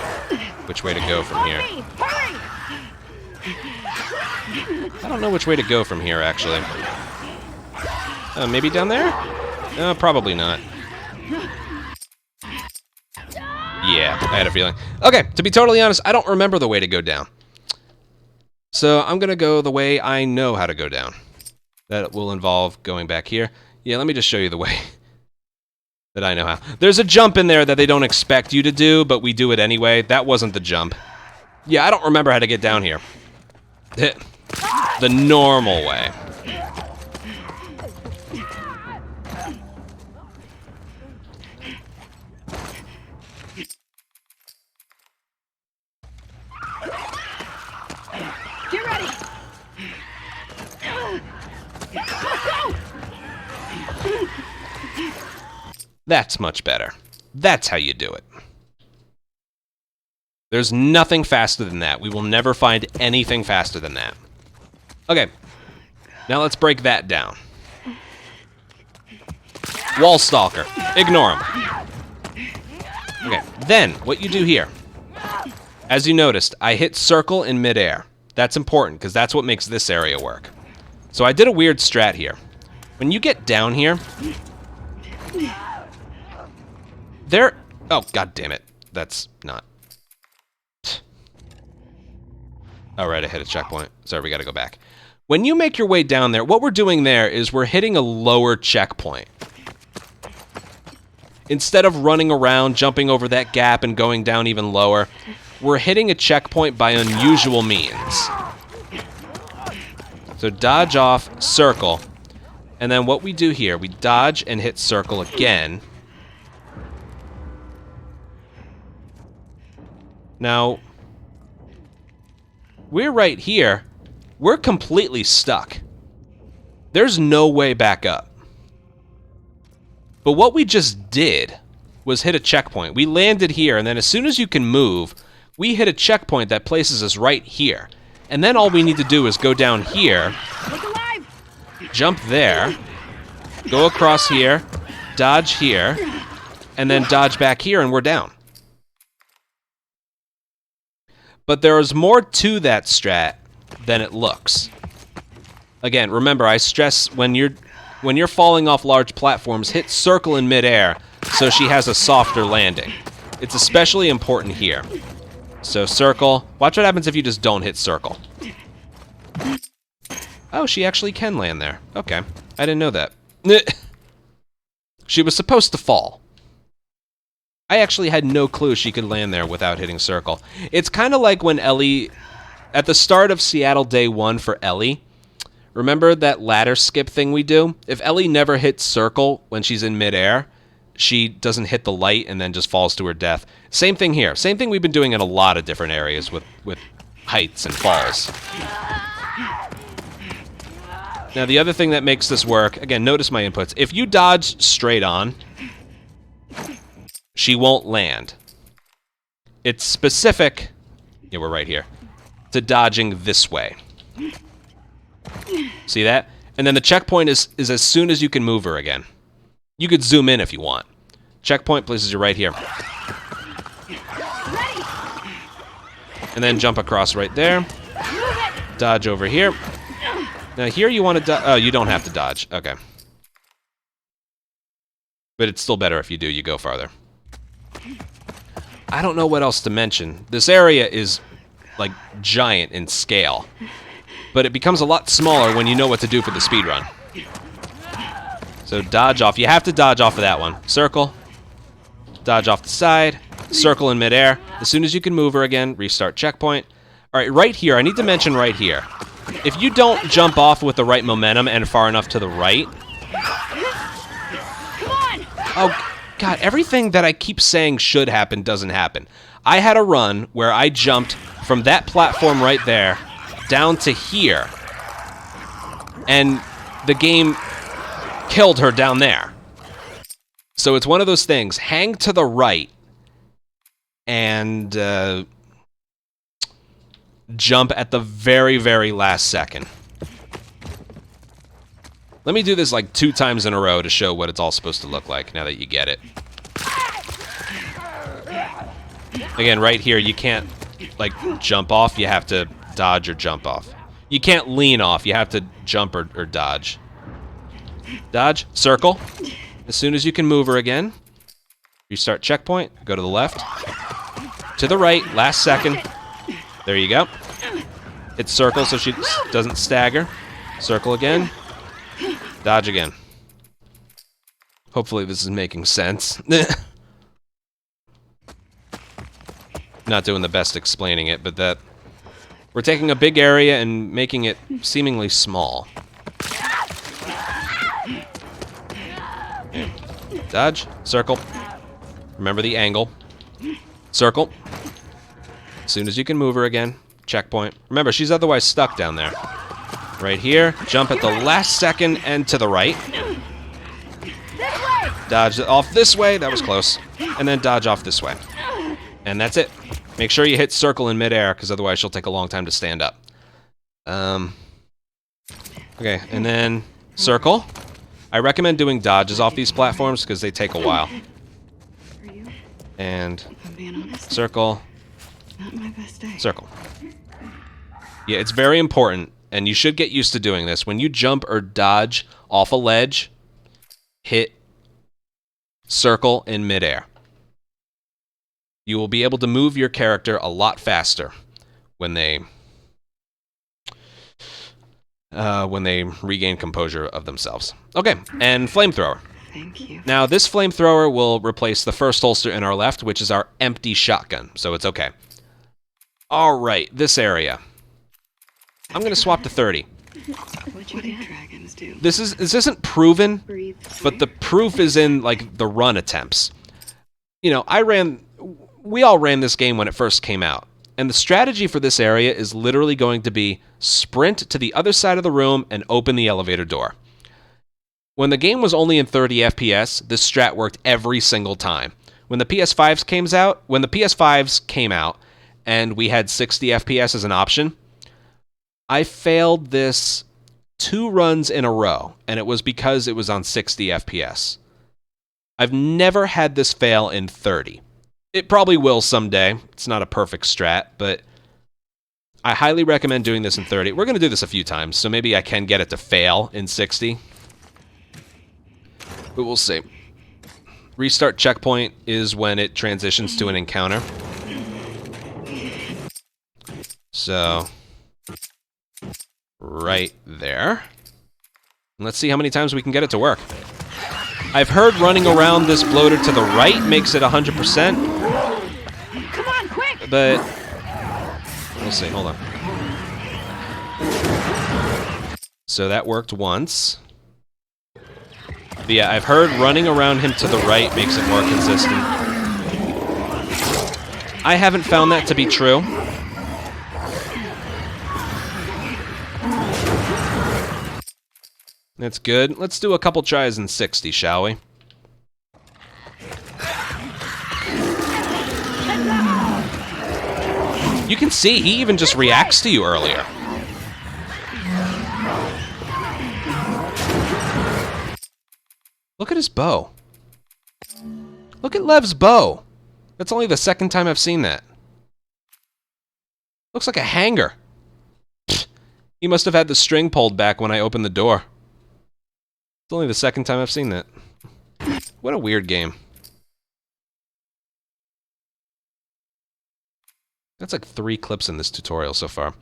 which way to go from here. I don't know which way to go from here, actually. Maybe down there? No, probably not. Yeah, I had a feeling. Okay, to be totally honest, I don't remember the way to go down. So I'm going to go the way I know how to go down. That will involve going back here. Yeah, let me just show you the way that I know how. There's a jump in there that they don't expect you to do, but we do it anyway. That wasn't the jump. Yeah, I don't remember how to get down here. The normal way. Get ready! That's much better. That's how you do it. There's nothing faster than that. We will never find anything faster than that. Okay. Now let's break that down. Wall Stalker. Ignore him. Okay. Then, what you do here. As you noticed, I hit circle in midair. That's important, because that's what makes this area work. So I did a weird strat here. When you get down here... There... Oh, god damn it. That's not... Alright, I hit a checkpoint. Sorry, we gotta go back. When you make your way down there, what we're doing there is we're hitting a lower checkpoint. Instead of running around, jumping over that gap, and going down even lower, we're hitting a checkpoint by unusual means. So dodge off, circle, and then what we do here, we dodge and hit circle again. Now, we're right here. We're completely stuck. There's no way back up. But what we just did was hit a checkpoint. We landed here, and then as soon as you can move, we hit a checkpoint that places us right here. And then all we need to do is go down here, jump there, go across here, dodge here, and then dodge back here, and we're down. But there is more to that strat than it looks. Again, remember, I stress when you're falling off large platforms, hit circle in midair so she has a softer landing. It's especially important here. So circle. Watch what happens if you just don't hit circle. Oh, she actually can land there. Okay. I didn't know that. She was supposed to fall. I actually had no clue she could land there without hitting circle. It's kind of like when Ellie, at the start of Seattle Day 1 for Ellie, remember that ladder skip thing we do? If Ellie never hits circle when she's in midair, she doesn't hit the light and then just falls to her death. Same thing here. Same thing we've been doing in a lot of different areas with heights and falls. Now, the other thing that makes this work, again, notice my inputs. If you dodge straight on, she won't land. It's specific, yeah, we're right here, to dodging this way. See that? And then the checkpoint is as soon as you can move her again. You could zoom in if you want. Checkpoint places you right here. And then jump across right there. Dodge over here. Now here you want to oh, you don't have to dodge. Okay. But it's still better if you do, you go farther. I don't know what else to mention. This area is, like, giant in scale. But it becomes a lot smaller when you know what to do for the speedrun. So dodge off. You have to dodge off of that one. Circle. Dodge off the side. Circle in midair. As soon as you can move her again, restart checkpoint. All right, right here. I need to mention right here. If you don't jump off with the right momentum and far enough to the right... Oh, God, everything that I keep saying should happen doesn't happen. I had a run where I jumped from that platform right there down to here. And the game killed her down there. So it's one of those things. Hang to the right and jump at the very, very last second. Let me do this like 2 times in a row to show what it's all supposed to look like now that you get it. Again, right here, you can't like jump off. You have to dodge or jump off. You can't lean off. You have to jump or dodge. Dodge, circle. As soon as you can move her again, restart checkpoint, go to the left, to the right, last second. There you go. Hit circle so she doesn't stagger. Circle again. Dodge again. Hopefully this is making sense. Not doing the best explaining it, but that we're taking a big area and making it seemingly small. Okay. Dodge, circle. Remember the angle. Circle. As soon as you can move her again, checkpoint. Remember, she's otherwise stuck down there. Right here, jump at the last second and to the right. Dodge off this way, that was close. And then dodge off this way. And that's it. Make sure you hit circle in midair, because otherwise she'll take a long time to stand up. Okay, and then circle. I recommend doing dodges off these platforms, because they take a while. And circle. Circle. Yeah, it's very important. And you should get used to doing this. When you jump or dodge off a ledge, hit circle in midair. You will be able to move your character a lot faster when they regain composure of themselves. Okay, and Flamethrower. Thank you. Now, this Flamethrower will replace the first holster in our left, which is our empty shotgun, so it's okay. All right, this area. I'm going to swap to 30. What do dragons do? This isn't proven, but the proof is in like the run attempts. You know, we all ran this game when it first came out, and the strategy for this area is literally going to be sprint to the other side of the room and open the elevator door. When the game was only in 30 FPS, this strat worked every single time. When the PS5s came out and we had 60 FPS as an option, I failed this 2 runs in a row, and it was because it was on 60 FPS. I've never had this fail in 30. It probably will someday. It's not a perfect strat, but I highly recommend doing this in 30. We're going to do this a few times, so maybe I can get it to fail in 60. But we'll see. Restart checkpoint is when it transitions to an encounter. So... right there. Let's see how many times we can get it to work. I've heard running around this bloater to the right makes it 100%. Come on, quick! But we'll see. Hold on. So that worked once. But yeah, I've heard running around him to the right makes it more consistent. I haven't found that to be true. That's good. Let's do a couple tries in 60, shall we? You can see he even just reacts to you earlier. Look at his bow. Look at Lev's bow. That's only the second time I've seen that. Looks like a hanger. Pfft. He must have had the string pulled back when I opened the door. It's only the second time I've seen that. What a weird game. That's like 3 clips in this tutorial so far.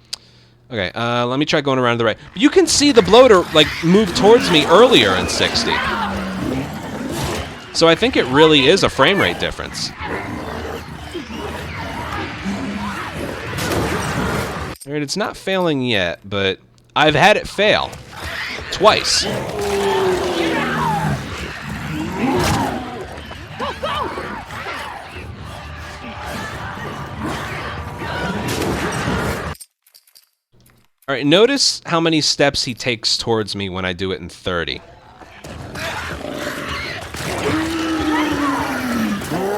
Okay, let me try going around to the right. You can see the bloater, like, move towards me earlier in 60. So I think it really is a frame rate difference. Alright, it's not failing yet, but I've had it fail. Twice. Alright, notice how many steps he takes towards me when I do it in 30.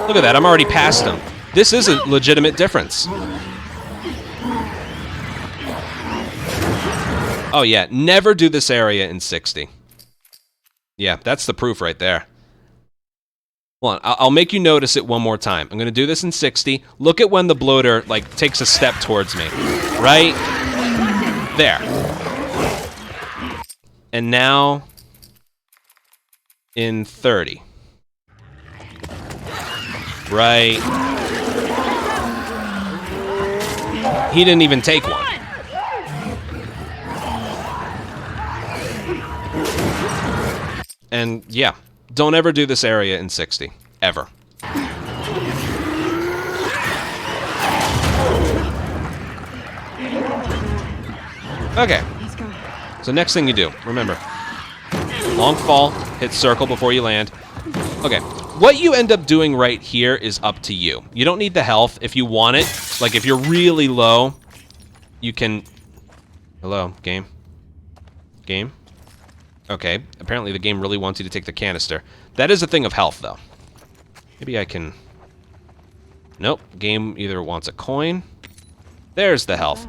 Look at that, I'm already past him. This is a legitimate difference. Oh yeah, never do this area in 60. Yeah, that's the proof right there. Hold on, I'll make you notice it one more time. I'm gonna do this in 60. Look at when the bloater, like, takes a step towards me. Right there. And now in 30. Right. He didn't even take one. And yeah, don't ever do this area in 60. Ever. Okay. So next thing you do, remember, long fall, hit circle before you land. Okay. What you end up doing right here is up to you. You don't need the health. If you want it, like if you're really low, you can... Hello, game? Game? Okay, apparently the game really wants you to take the canister. That is a thing of health, though. Maybe I can... Nope, game either wants a coin. There's the health.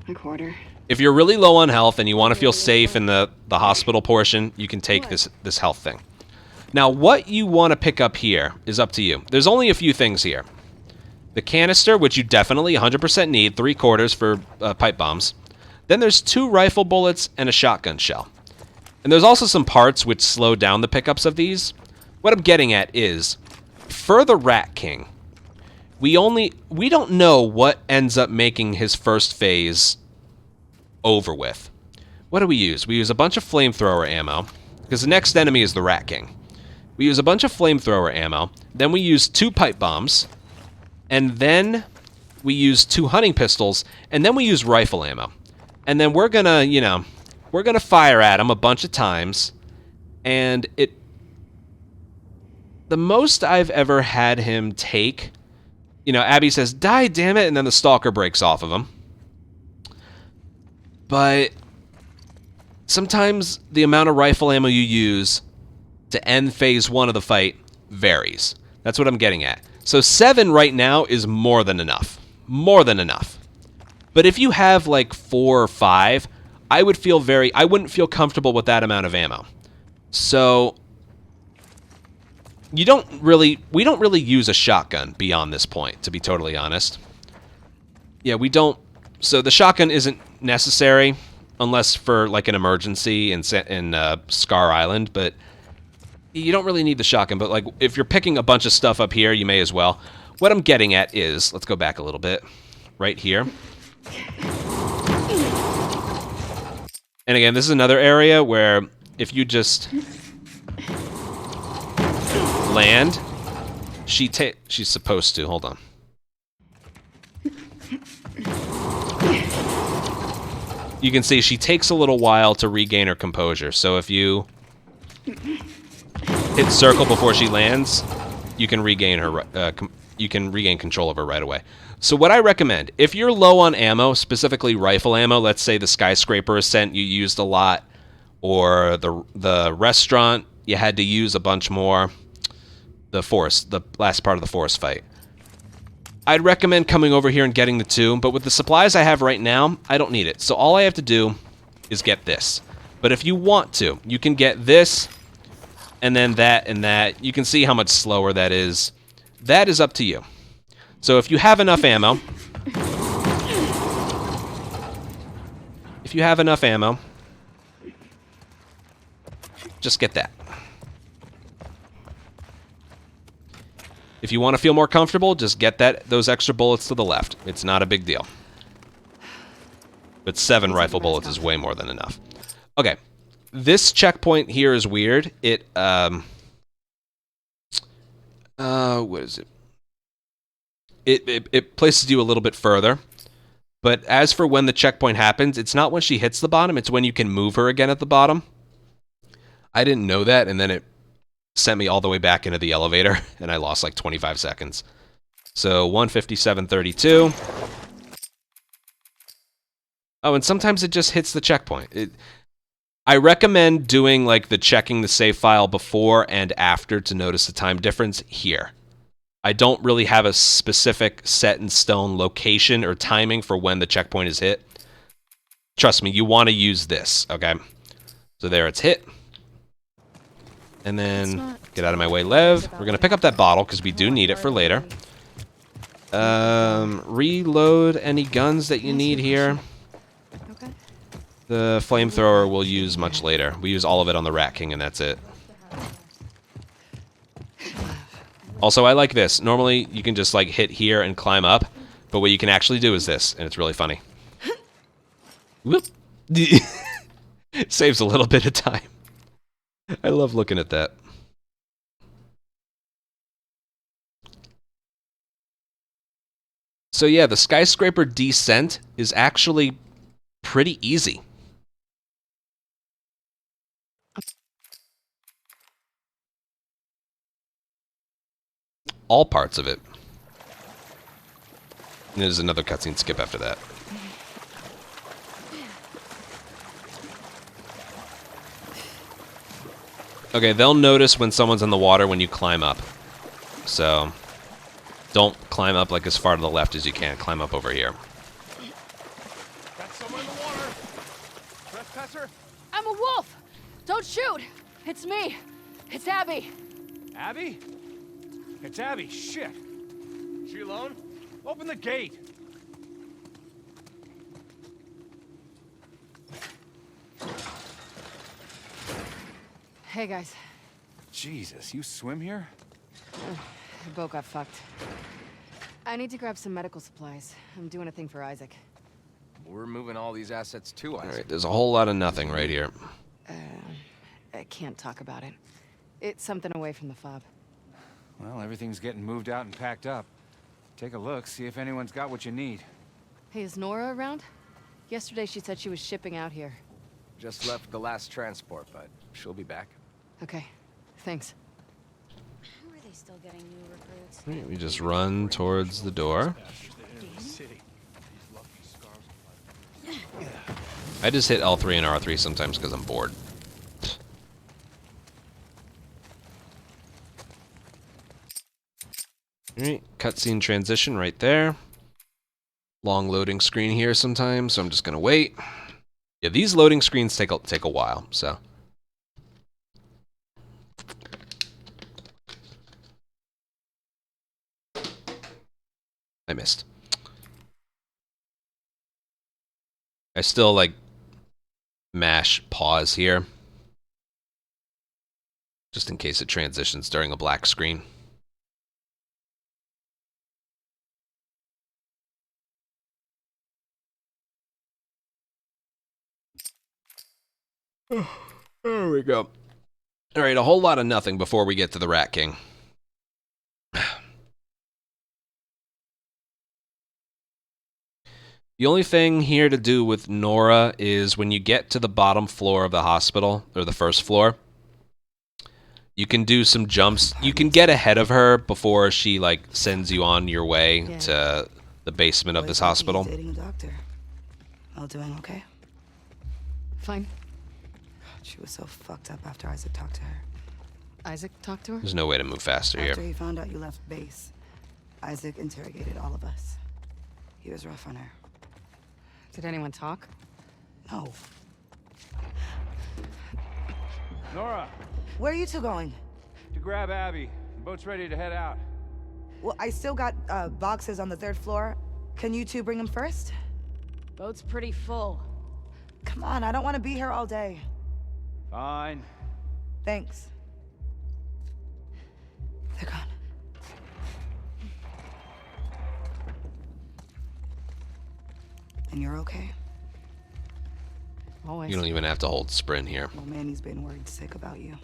A quarter. If you're really low on health and you want to feel safe in the hospital portion, you can take this health thing. Now, what you want to pick up here is up to you. There's only a few things here. The canister, which you definitely 100% need, 3/4 for pipe bombs. Then there's 2 rifle bullets and a shotgun shell. And there's also some parts which slow down the pickups of these. What I'm getting at is, for the Rat King, we don't know what ends up making his first phase over with. What do we use? We use a bunch of flamethrower ammo, because the next enemy is the Rat King. We use a bunch of flamethrower ammo, then we use 2 pipe bombs, and then we use 2 hunting pistols, and then we use rifle ammo. And then we're gonna, you know, we're gonna fire at him a bunch of times, and the most I've ever had him take, you know, Abby says, "Die, damn it," and then the Stalker breaks off of him. But sometimes the amount of rifle ammo you use to end phase 1 of the fight varies. That's what I'm getting at. So 7 right now is more than enough. More than enough. But if you have like 4 or 5, I wouldn't feel comfortable with that amount of ammo. So we don't really use a shotgun beyond this point, to be totally honest. Yeah, we don't. So the shotgun isn't necessary unless for like an emergency in Scar Island, but you don't really need the shotgun. But like if you're picking a bunch of stuff up here, you may as well. What I'm getting at is, let's go back a little bit, right here. And again, this is another area where if you just land, she's supposed to. Hold on. You can see she takes a little while to regain her composure. So if you hit circle before she lands, you can regain her. You can regain control of her right away. So what I recommend, if you're low on ammo, specifically rifle ammo, let's say the Skyscraper Descent you used a lot, or the restaurant you had to use a bunch more, the last part of the forest fight, I'd recommend coming over here and getting the 2, but with the supplies I have right now, I don't need it. So all I have to do is get this. But if you want to, you can get this, and then that and that. You can see how much slower that is. That is up to you. So if you have enough ammo, just get that. If you want to feel more comfortable, just get those extra bullets to the left. It's not a big deal. But 7 rifle bullets is way more than enough. Okay. This checkpoint here is weird. It, what is it? It places you a little bit further. But as for when the checkpoint happens, it's not when she hits the bottom, it's when you can move her again at the bottom. I didn't know that, and then it sent me all the way back into the elevator, and I lost like 25 seconds. So 157.32. Oh, and sometimes it just hits the checkpoint. I recommend doing like the checking the save file before and after to notice the time difference here. I don't really have a specific set in stone location or timing for when the checkpoint is hit. Trust me, you want to use this, okay? So there, it's hit. And then, get out of my way, Lev. We're going to pick up that bottle because we do need it for later. Reload any guns that you need here. Okay. The flamethrower we'll use much later. We use all of it on the Rat King and that's it. Also, I like this. Normally, you can just like hit here and climb up, but what you can actually do is this, and it's really funny. Whoop. Saves a little bit of time. I love looking at that. So yeah, the Skyscraper Descent is actually pretty easy. All parts of it. And there's another cutscene skip after that. Okay, they'll notice when someone's in the water when you climb up. So, don't climb up like as far to the left as you can. Climb up over here. Got someone in the water. Trespasser? I'm a wolf! Don't shoot! It's me! It's Abby! Abby? It's Abby. Shit. She alone? Open the gate. Hey, guys. Jesus, you swim here? The boat got fucked. I need to grab some medical supplies. I'm doing a thing for Isaac. We're moving all these assets to us. Alright, there's a whole lot of nothing right here. I can't talk about it. It's something away from the fob. Well, everything's getting moved out and packed up. Take a look, see if anyone's got what you need. Hey, is Nora around? Yesterday she said she was shipping out here. Just left the last transport, but she'll be back. Okay, thanks. How are they still getting new recruits? Alright, we just run towards the door. I just hit L3 and R3 sometimes because I'm bored. Alright, cutscene transition right there. Long loading screen here sometimes, so I'm just gonna wait. Yeah, these loading screens take a while, so. I missed. I still like mash pause here. Just in case it transitions during a black screen. There we go. Alright, a whole lot of nothing before we get to the Rat King. The only thing here to do with Nora is when you get to the bottom floor of the hospital, or the first floor, you can do some jumps. You can get ahead of her before she, like, sends you on your way to the basement of this hospital. Dating a doctor. All doing okay? Fine. She was so fucked up after Isaac talked to her. Isaac talked to her? There's no way to move faster here. After he found out you left base, Isaac interrogated all of us. He was rough on her. Did anyone talk? No. Nora, Where are you two going? to grab Abby. The boat's ready to head out. Well, I still got boxes on the 3rd floor. Can you two bring them first? Boat's pretty full. Come on, I don't want to be here all day. Fine. Thanks. They're gone. And you're okay? Always. You don't even have to hold sprint here. Well, Manny's been worried sick about you.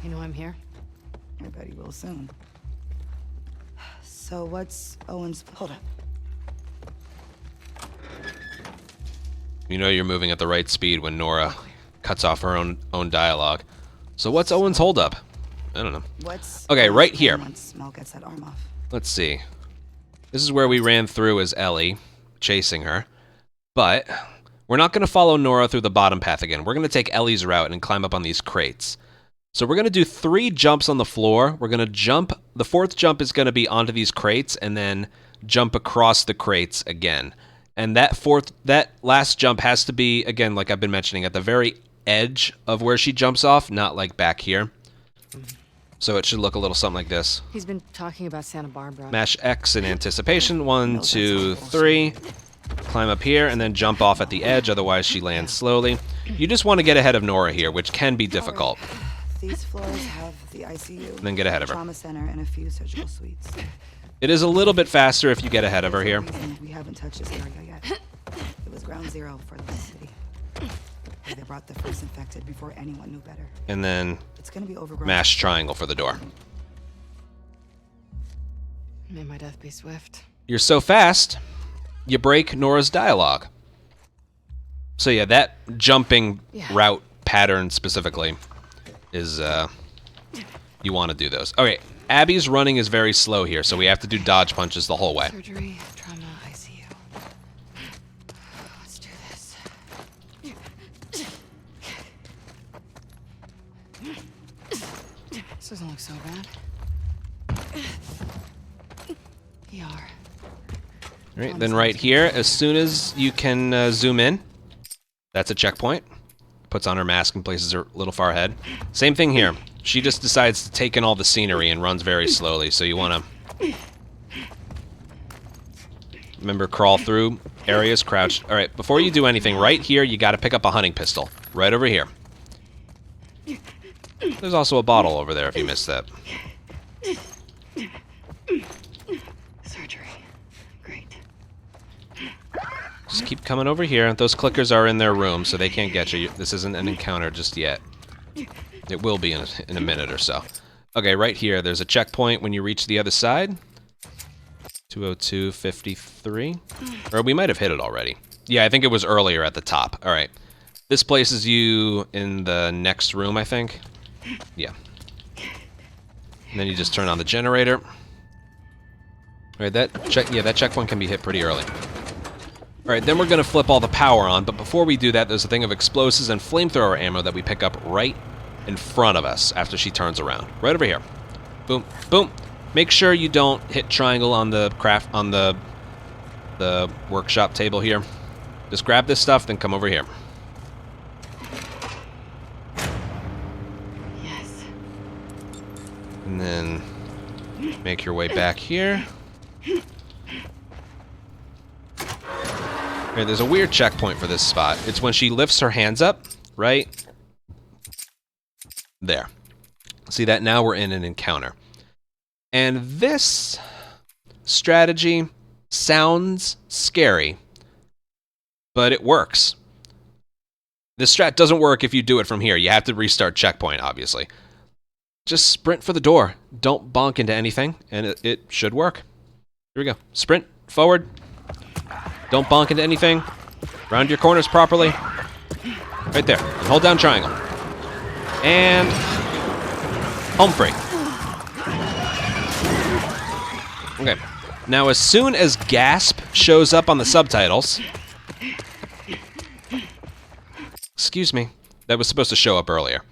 You know I'm here? I bet he will soon. So what's Owen's... Hold up. You know you're moving at the right speed when Nora cuts off her own dialogue. So what's Owen's holdup? I don't know. What's... Okay, right here. Once Mel gets that arm off. Let's see. This is where we ran through as Ellie, chasing her. But we're not going to follow Nora through the bottom path again. We're going to take Ellie's route and climb up on these crates. So we're going to do 3 jumps on the floor. We're going to jump. The 4th jump is going to be onto these crates and then jump across the crates again. And that last jump has to be, again, like I've been mentioning, at the very edge of where she jumps off, not like back here. So it should look a little something like this. He's been talking about Santa Barbara. Mash X in anticipation. 1, 2, 3. Climb up here and then jump off at the edge, otherwise she lands slowly. You just want to get ahead of Nora here, which can be difficult. These floors have the ICU, And then get ahead of her. trauma center, and a few surgical suites. It is a little bit faster if you get ahead of her here. We haven't touched this area yet. It was ground zero for the city. Where they brought the first infected before anyone knew better. And then It's gonna be overgrown. mash triangle for the door. May my death be swift. You're so fast, you break Nora's dialogue. So yeah, that jumping route pattern specifically is, you want to do those. Okay, Abby's running is very slow here, so we have to do dodge punches the whole way. Surgery, trauma, ICU. Let's do this. This doesn't look so bad. ER. All right, then right here, as soon as you can zoom in, that's a checkpoint. Puts on her mask and places her a little far ahead. Same thing here. She just decides to take in all the scenery and runs very slowly, so you want to... Remember, crawl through areas, crouch. All right, before you do anything, right here, you got to pick up a hunting pistol. Right over here. There's also a bottle over there if you missed that. Surgery. Great. Just keep coming over here. Those clickers are in their room, so they can't get you. This isn't an encounter just yet. It will be in a minute or so. Okay, right here, there's a checkpoint when you reach the other side. 202.53. Or we might have hit it already. Yeah, I think it was earlier at the top. All right. This places you in the next room, I think. Yeah. And then you just turn on the generator. All right, that checkpoint can be hit pretty early. All right, then we're going to flip all the power on, but before we do that, there's a thing of explosives and flamethrower ammo that we pick up right in front of us after she turns around. Right over here. Boom, boom. Make sure you don't hit triangle on the the workshop table here. Just grab this stuff, then come over here. Yes. And then make your way back here. Okay, there's a weird checkpoint for this spot. It's when she lifts her hands up, right? There. See that? Now we're in an encounter. And this strategy sounds scary, but it works. This strat doesn't work if you do it from here. You have to restart checkpoint, obviously. Just sprint for the door. Don't bonk into anything, and it should work. Here we go. Sprint, forward. Don't bonk into anything. Round your corners properly. Right there. And hold down triangle. And home free. Okay. Now, as soon as gasp shows up on the subtitles... Excuse me. That was supposed to show up earlier.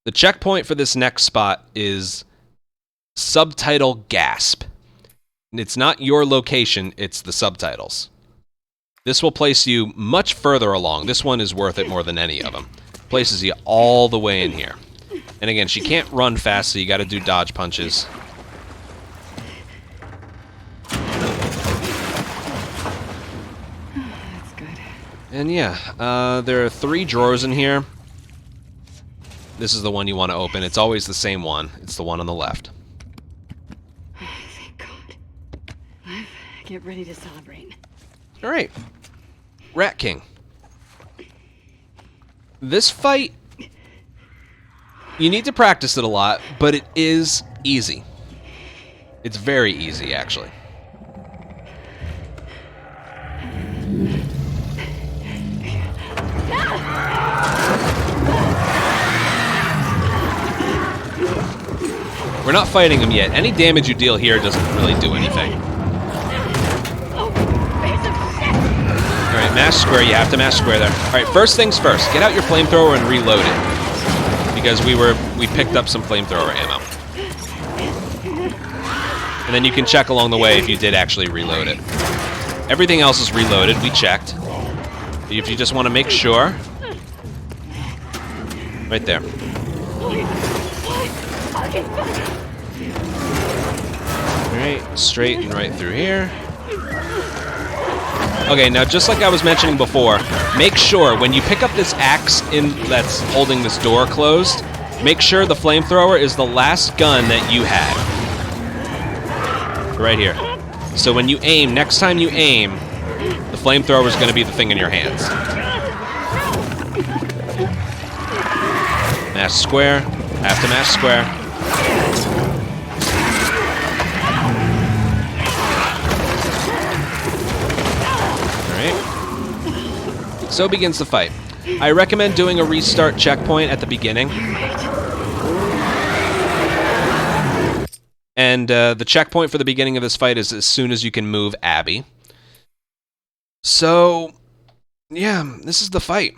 The checkpoint for this next spot is subtitle gasp. It's not your location, it's the subtitles. This will place you much further along. This one is worth it more than any of them. Places you all the way in here. And again, she can't run fast, so you gotta do dodge punches. That's good. And yeah, there are 3 drawers in here. This is the one you want to open. It's always the same one. It's the one on the left. Thank God. Get ready to celebrate. All right. Rat King. This fight, you need to practice it a lot, but it is easy. It's very easy, actually. We're not fighting him yet. Any damage you deal here doesn't really do anything. Alright, mash square. You have to mash square there. Alright, first things first. Get out your flamethrower and reload it. Because we picked up some flamethrower ammo. And then you can check along the way if you did actually reload it. Everything else is reloaded. We checked. If you just want to make sure. Right there. Alright, straight and right through here. Okay, now just like I was mentioning before, make sure when you pick up this axe that's holding this door closed, make sure the flamethrower is the last gun that you had. Right here. So when you aim, next time you aim, the flamethrower is going to be the thing in your hands. Mash square. Have to mash square. Alright. So begins the fight. I recommend doing a restart checkpoint at the beginning. And the checkpoint for the beginning of this fight is as soon as you can move Abby. So, yeah, this is the fight.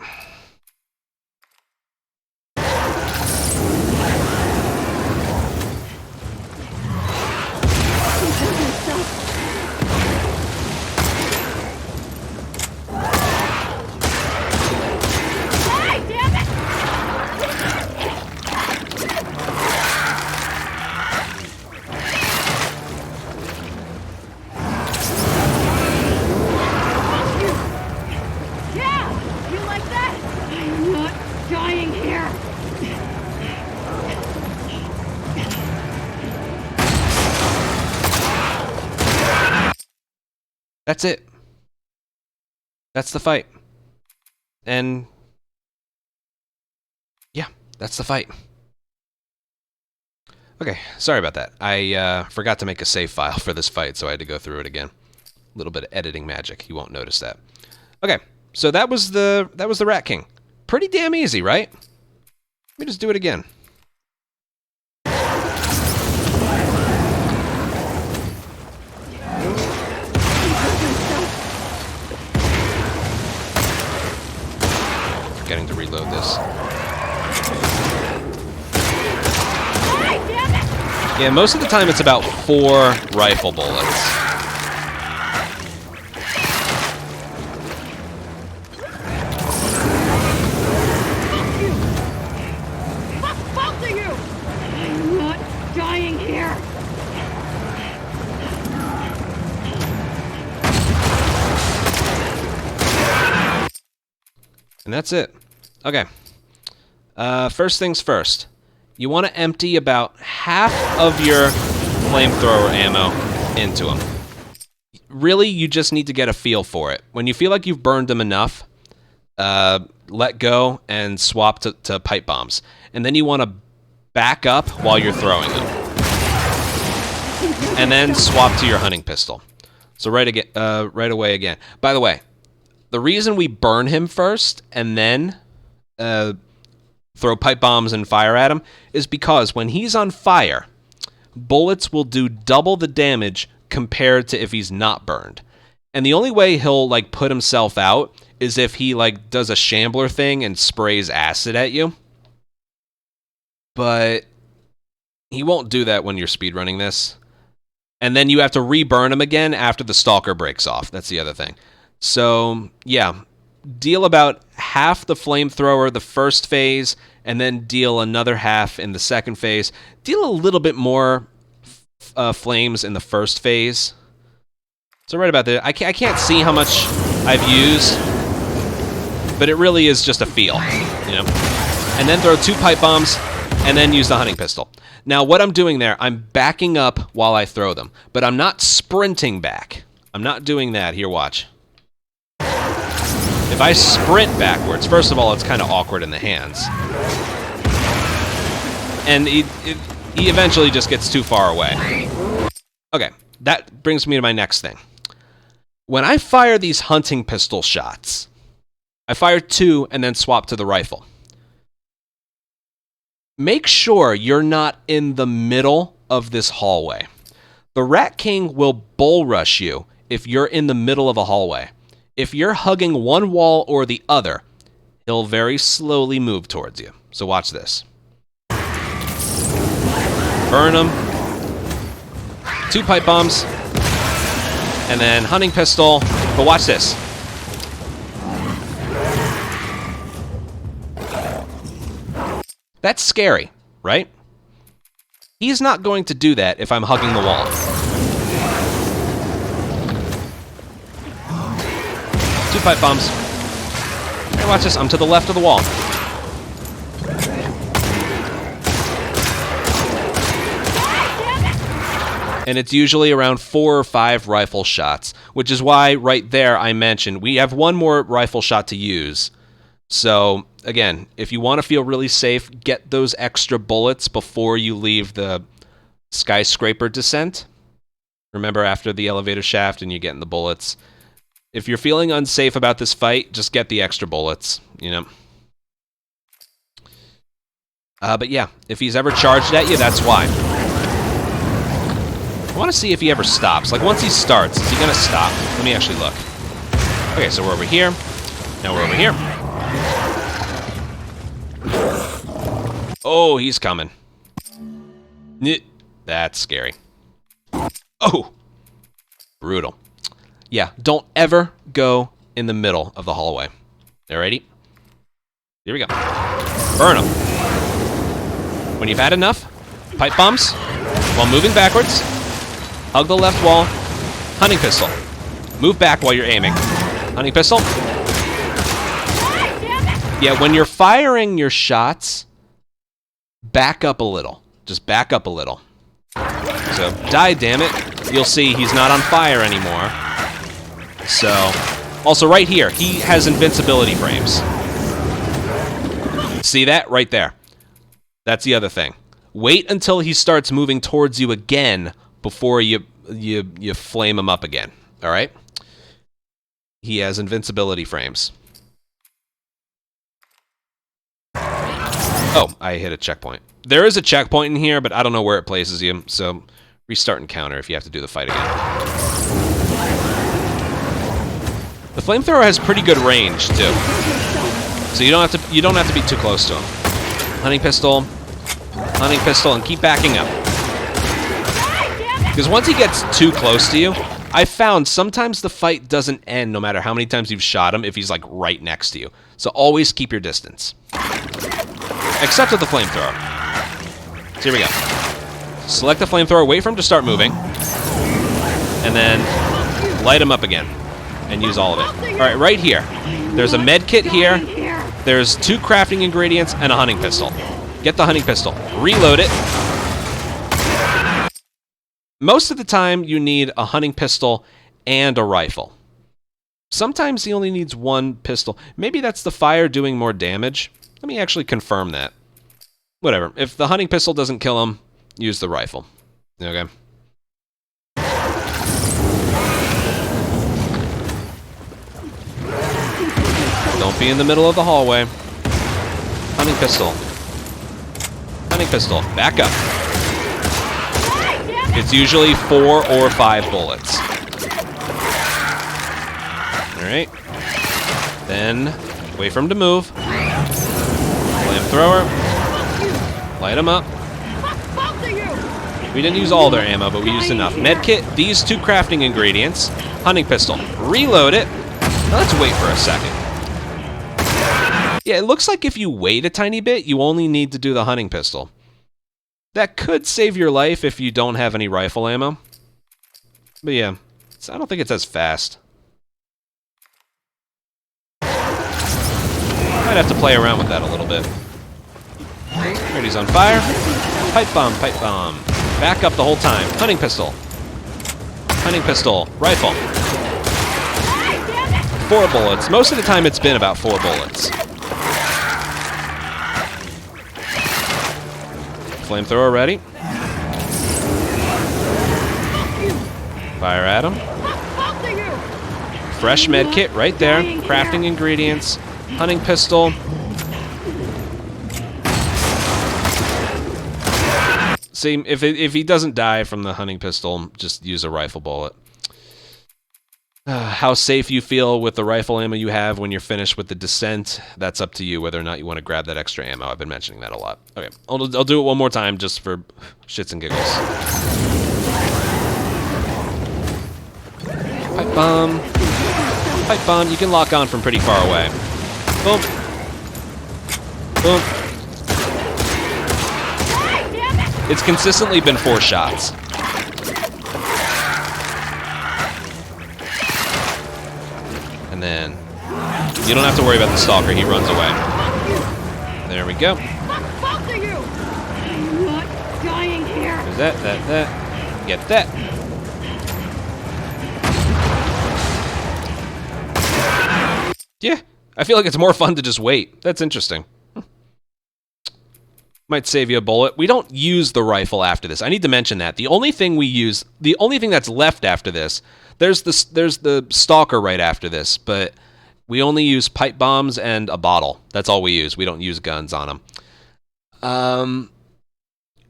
That's it. That's the fight. And yeah, that's the fight. Okay, sorry about that. I forgot to make a save file for this fight, so I had to go through it again. A little bit of editing magic. You won't notice that. Okay, so that was the Rat King. Pretty damn easy, right? Let me just do it again. Getting to reload this. Yeah, most of the time it's about 4 rifle bullets. Both of you! I'm not dying here! And that's it. Okay. First things first. You want to empty about half of your flamethrower ammo into them. Really, you just need to get a feel for it. When you feel like you've burned them enough, let go and swap to pipe bombs. And then you want to back up while you're throwing them. And then swap to your hunting pistol. So right away again. By the way, the reason we burn him first and then throw pipe bombs and fire at him is because when he's on fire, bullets will do double the damage compared to if he's not burned. And the only way he'll like put himself out is if he like does a shambler thing and sprays acid at you. But he won't do that when you're speedrunning this. And then you have to re-burn him again after the Stalker breaks off. That's the other thing. So, yeah. Deal about half the Flamethrower the first phase, and then deal another half in the second phase. Deal a little bit more flames in the first phase. So right about there. I can't see how much I've used, but it really is just a feel, you know? And then throw 2 pipe bombs, and then use the hunting pistol. Now, what I'm doing there, I'm backing up while I throw them, but I'm not sprinting back. I'm not doing that. Here, watch. If I sprint backwards, first of all, it's kind of awkward in the hands. And he eventually just gets too far away. Okay, that brings me to my next thing. When I fire these hunting pistol shots, I fire 2 and then swap to the rifle. Make sure you're not in the middle of this hallway. The Rat King will bull rush you if you're in the middle of a hallway. If you're hugging one wall or the other, he'll very slowly move towards you. So watch this. Burn him. 2 pipe bombs. And then hunting pistol. But watch this. That's scary, right? He's not going to do that if I'm hugging the wall. 2 pipe bombs. Hey, watch this. I'm to the left of the wall. And it's usually around 4 or 5 rifle shots, which is why right there I mentioned we have 1 more rifle shot to use. So, again, if you want to feel really safe, get those extra bullets before you leave the Skyscraper Descent. Remember, after the elevator shaft and you get in the bullets. If you're feeling unsafe about this fight, just get the extra bullets, you know. But yeah, if he's ever charged at you, that's why. I want to see if he ever stops. Like, once he starts, is he going to stop? Let me actually look. Okay, so we're over here. Now we're over here. Oh, he's coming. That's scary. Oh! Brutal. Yeah, don't ever go in the middle of the hallway. Alrighty? Here we go. Burn them. When you've had enough, pipe bombs while moving backwards. Hug the left wall. Hunting pistol. Move back while you're aiming. Hunting pistol. Yeah, when you're firing your shots, back up a little. Just back up a little. So, die, damn it. You'll see he's not on fire anymore. So, also right here, he has invincibility frames. See that? Right there. That's the other thing. Wait until he starts moving towards you again before you flame him up again. All right? He has invincibility frames. Oh, I hit a checkpoint. There is a checkpoint in here, but I don't know where it places you, so restart encounter if you have to do the fight again. The Flamethrower has pretty good range, too. So you don't have to be too close to him. Hunting pistol, and keep backing up. Because once he gets too close to you, I found sometimes the fight doesn't end no matter how many times you've shot him if he's like right next to you. So always keep your distance. Except with the Flamethrower. So here we go. Select the Flamethrower, wait for him to start moving, and then light him up again. And use all of it. Alright, right here. There's a med kit here. There's 2 crafting ingredients and a hunting pistol. Get the hunting pistol. Reload it. Most of the time, you need a hunting pistol and a rifle. Sometimes he only needs 1 pistol. Maybe that's the fire doing more damage. Let me actually confirm that. Whatever. If the hunting pistol doesn't kill him, use the rifle. Okay. Don't be in the middle of the hallway. Hunting pistol. Hunting pistol. Back up. It's usually 4 or 5 bullets. Alright. Then, wait for him to move. Flamethrower. Light him up. We didn't use all their ammo, but we used enough. Medkit, these 2 crafting ingredients. Hunting pistol. Reload it. Now let's wait for a second. Yeah, it looks like if you wait a tiny bit, you only need to do the hunting pistol. That could save your life if you don't have any rifle ammo. But yeah, I don't think it's as fast. Might have to play around with that a little bit. Alright, he's on fire. Pipe bomb, pipe bomb. Back up the whole time. Hunting pistol. Hunting pistol. Rifle. 4 bullets. Most of the time it's been about 4 bullets. Flamethrower ready. Fire at him. Fresh med kit right there. Crafting ingredients. Hunting pistol. See, if he doesn't die from the hunting pistol, just use a rifle bullet. How safe you feel with the rifle ammo you have when you're finished with the Descent, that's up to you whether or not you want to grab that extra ammo. I've been mentioning that a lot. Okay, I'll do it one more time just for shits and giggles. Pipe bomb. Pipe bomb. You can lock on from pretty far away. Boom. Boom. It's consistently been 4 shots. And then you don't have to worry about the Stalker. He runs away. There we go. There's that. Get that. Yeah, I feel like it's more fun to just wait. That's interesting. Might save you a bullet. We don't use the rifle after this. I need to mention that. The only thing we use, the only thing that's left after this, there's the Stalker right after this, but we only use pipe bombs and a bottle. That's all we use. We don't use guns on them.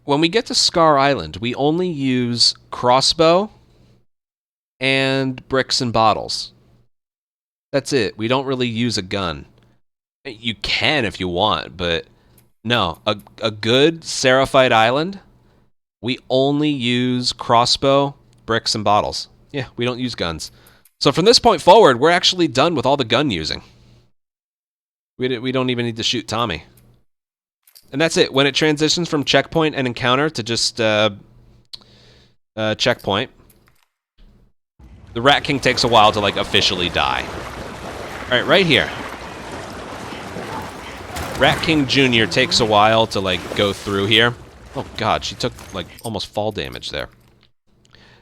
When we get to Scar Island, we only use crossbow and bricks and bottles. That's it. We don't really use a gun. You can if you want, but no. A good Seraphite Island, we only use crossbow, bricks, and bottles. Yeah, we don't use guns. So from this point forward, we're actually done with all the gun using. We don't even need to shoot Tommy. And that's it. When it transitions from checkpoint and encounter to just checkpoint, the Rat King takes a while to like officially die. All right, right here. Rat King Jr. takes a while to like go through here. Oh god, she took like almost fall damage there.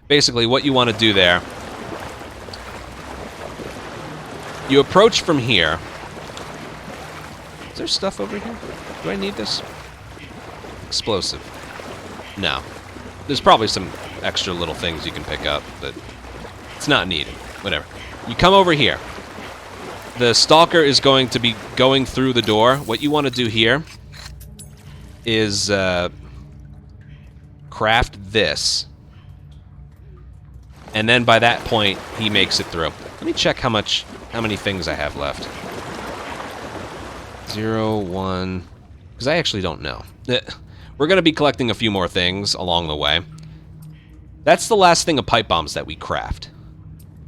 Basically, what you want to do there, you approach from here. Is there stuff over here? Do I need this? Explosive. No. There's probably some extra little things you can pick up, but it's not needed. Whatever. You come over here. The Stalker is going to be going through the door. What you want to do here is craft this. And then by that point, he makes it through. Let me check how many things I have left. 0, 1... Because I actually don't know. We're going to be collecting a few more things along the way. That's the last thing of pipe bombs that we craft.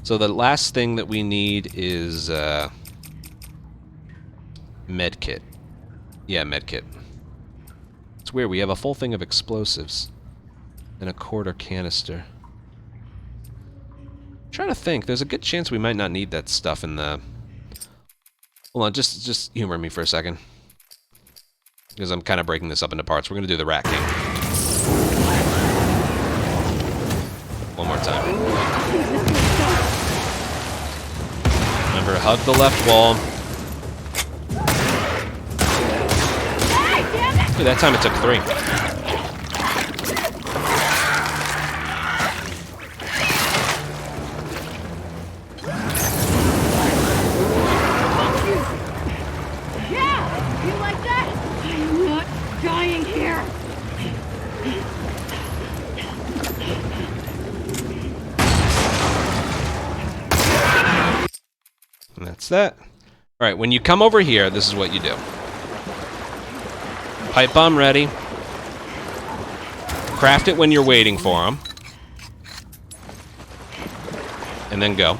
So the last thing that we need is medkit. Yeah, medkit. It's weird, we have a full thing of explosives and a quarter canister. I'm trying to think, there's a good chance we might not need that stuff in the... Hold on, just humor me for a second. Because I'm kind of breaking this up into parts. We're going to do the Rat King. One more time. Remember, hug the left wall. Ooh, that time it took 3. That's that. Alright, when you come over here, this is what you do. Pipe bomb ready. Craft it when you're waiting for them. And then go.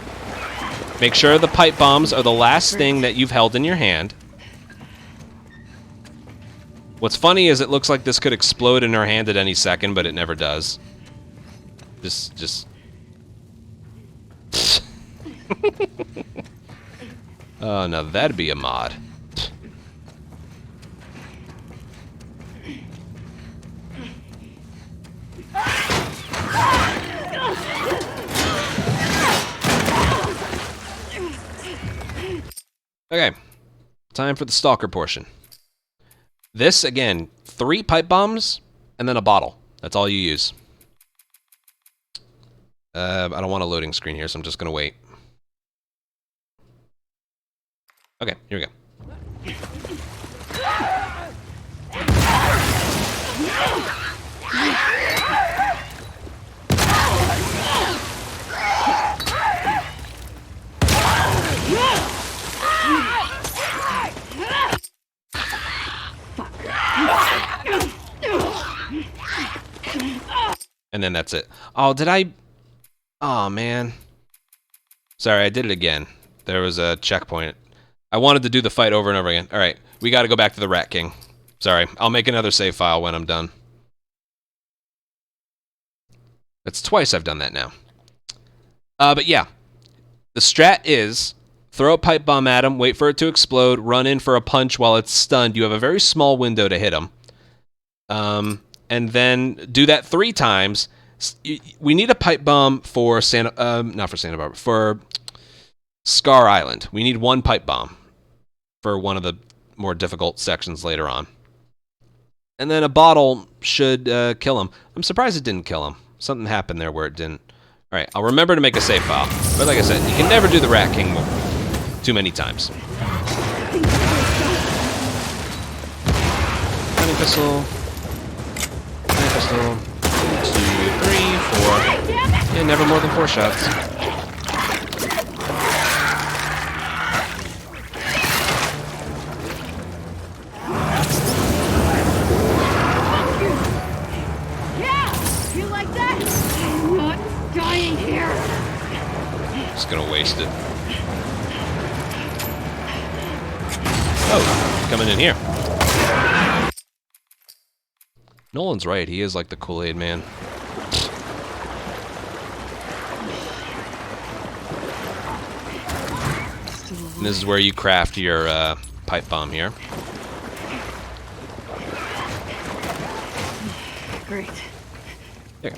Make sure the pipe bombs are the last thing that you've held in your hand. What's funny is it looks like this could explode in her hand at any second, but it never does. Just... Oh, now that'd be a mod. Okay, time for the Stalker portion. This, again, 3 pipe bombs and then a bottle. That's all you use. I don't want a loading screen here, so I'm just going to wait. Okay, here we go. And then that's it. Oh, did I... Oh, man. Sorry, I did it again. There was a checkpoint. I wanted to do the fight over and over again. Alright, we gotta go back to the Rat King. Sorry, I'll make another save file when I'm done. That's twice I've done that now. But yeah. The strat is... throw a pipe bomb at him, wait for it to explode, run in for a punch while it's stunned. You have a very small window to hit him. And then do that 3 times. We need a pipe bomb for not for Santa Barbara, for Scar Island. We need 1 pipe bomb for one of the more difficult sections later on. And then a bottle should kill him. I'm surprised it didn't kill him. Something happened there where it didn't. All right, I'll remember to make a save file. But like I said, you can never do the Rat King too many times. Hunting pistol. Hunting pistol. 1, 2, 3, 4. Yeah, never more than 4 shots. Yeah, you like that? I'm not dying here. Just gonna waste it. Oh, coming in here. Nolan's right, he is like the Kool-Aid man. And this is where you craft your pipe bomb here. Great. There.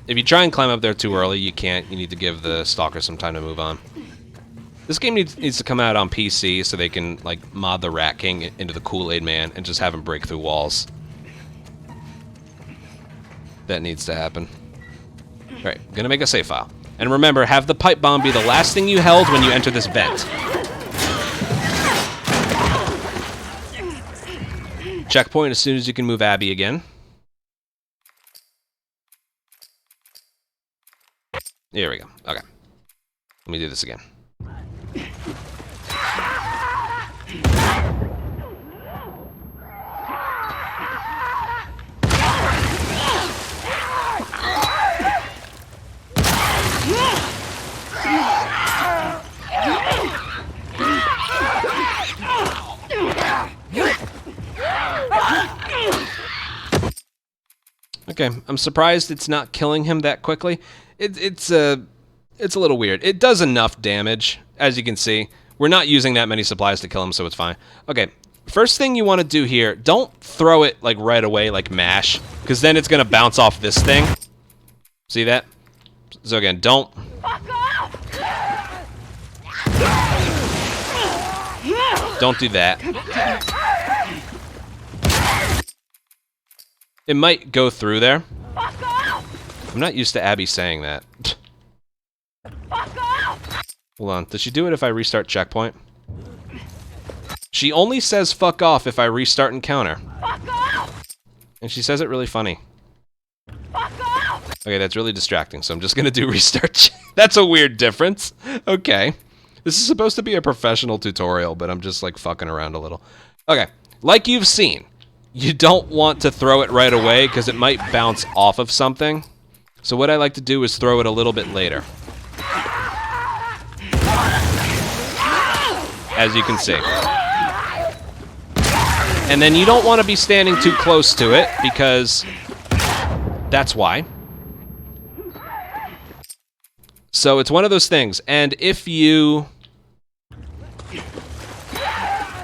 If you try and climb up there too early, you can't. You need to give the Stalker some time to move on. This game needs to come out on PC so they can like mod the Rat King into the Kool-Aid Man and just have him break through walls. That needs to happen. Alright, gonna make a save file. And remember, have the pipe bomb be the last thing you held when you enter this vent. Checkpoint as soon as you can move Abby again. Here we go. Okay. Let me do this again. Okay, I'm surprised it's not killing him that quickly. It's a little weird. It does enough damage, as you can see. We're not using that many supplies to kill him, so it's fine. Okay, first thing you want to do here, don't throw it like right away like MASH, because then it's going to bounce off this thing. See that? So again, don't... Don't do that. It might go through there. I'm not used to Abby saying that. Hold on. Does she do it if I restart checkpoint? She only says fuck off if I restart encounter. And she says it really funny. Okay, that's really distracting, so I'm just gonna do restart. That's a weird difference. Okay. This is supposed to be a professional tutorial, but I'm just like fucking around a little. Okay, like you've seen, you don't want to throw it right away because it might bounce off of something. So what I like to do is throw it a little bit later. As you can see. And then you don't want to be standing too close to it because that's why. So it's one of those things, and if you...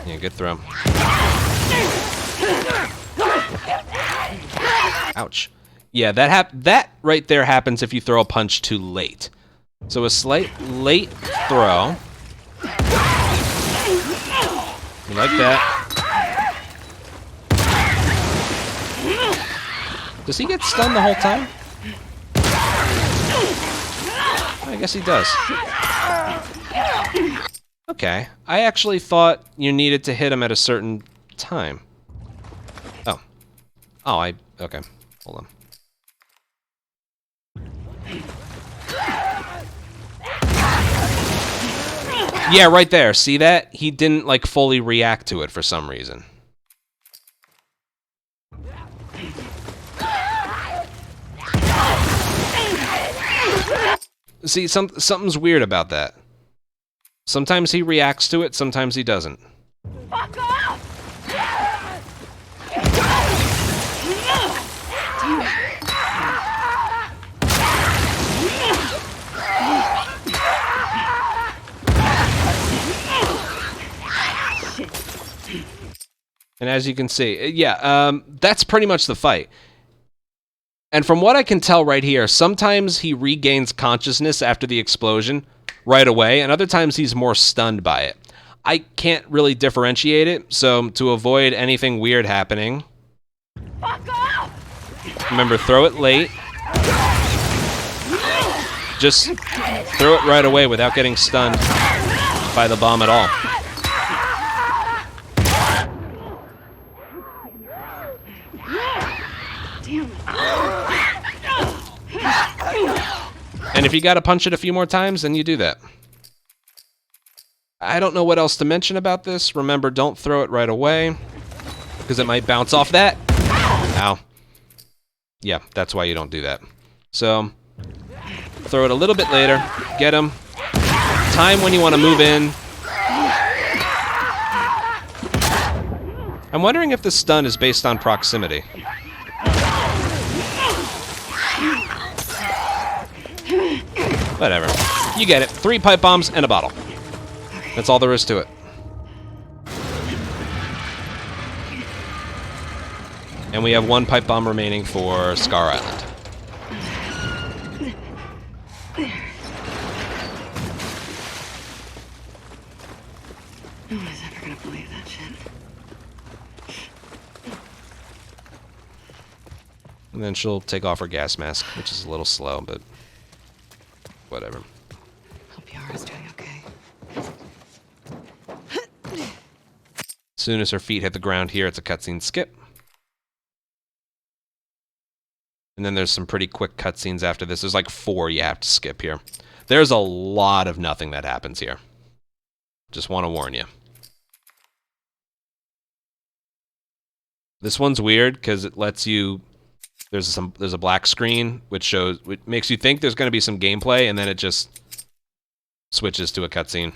Yeah, good throw. Ouch. Yeah, that right there happens if you throw a punch too late. So a slight late throw. You like that. Does he get stunned the whole time? I guess he does. Okay. I actually thought you needed to hit him at a certain time. Oh. Oh, okay. Hold on. Yeah, right there. See that? He didn't, like, fully react to it for some reason. See, something's weird about that. Sometimes he reacts to it, sometimes he doesn't. Fuck off! And as you can see, yeah, that's pretty much the fight. And from what I can tell right here, sometimes he regains consciousness after the explosion right away, and other times he's more stunned by it. I can't really differentiate it, so to avoid anything weird happening, Fuck off! remember, throw it late. Just throw it right away without getting stunned by the bomb at all. And if you gotta punch it a few more times, then you do that. I don't know what else to mention about this. Remember, don't throw it right away, because it might bounce off that. Ow. Yeah, that's why you don't do that. So, throw it a little bit later, get him. Time when you want to move in. I'm wondering if the stun is based on proximity. Whatever. You get it. 3 pipe bombs and a bottle. That's all there is to it. And we have 1 pipe bomb remaining for Scar Island. No one is ever gonna believe that shit. And then she'll take off her gas mask, which is a little slow, but whatever. Hope Yara's doing okay. As soon as her feet hit the ground here, it's a cutscene skip. And then there's some pretty quick cutscenes after this. There's like 4 you have to skip here. There's a lot of nothing that happens here. Just want to warn you. This one's weird because it lets you... There's a black screen which makes you think there's going to be some gameplay, and then it just switches to a cutscene.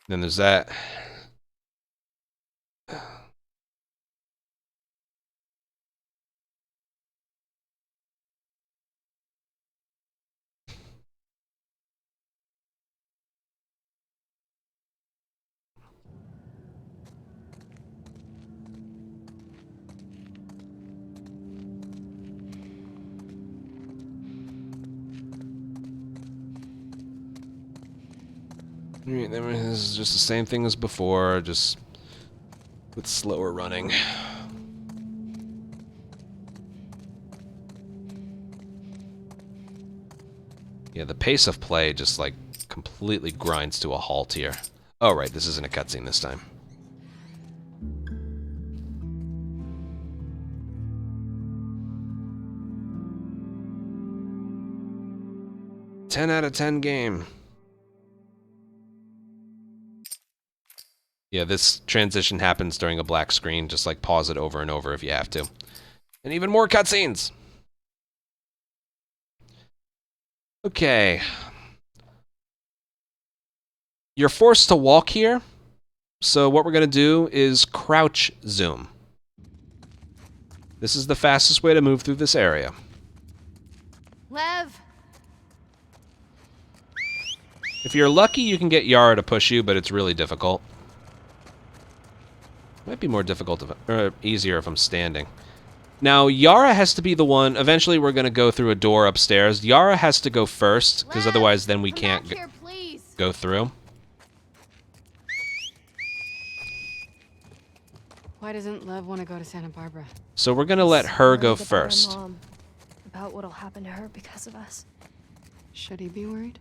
Then there's that. This is just the same thing as before, just with slower running. Yeah, the pace of play just like completely grinds to a halt here. Oh right, this isn't a cutscene this time. "10 out of 10 game." Yeah, this transition happens during a black screen. Just like pause it over and over if you have to. And even more cutscenes. Okay. You're forced to walk here. So what we're going to do is crouch zoom. This is the fastest way to move through this area. Lev! If you're lucky, you can get Yara to push you, but it's really difficult. Might be more difficult, or easier if I'm standing. Now, Yara has to be the one. Eventually, we're going to go through a door upstairs. Yara has to go first, because otherwise then we can't go through. Why doesn't Lev want to go to Santa Barbara? So we're going to let her go Worried about our first. mom, about what'll happen to her because of us. Should he be worried?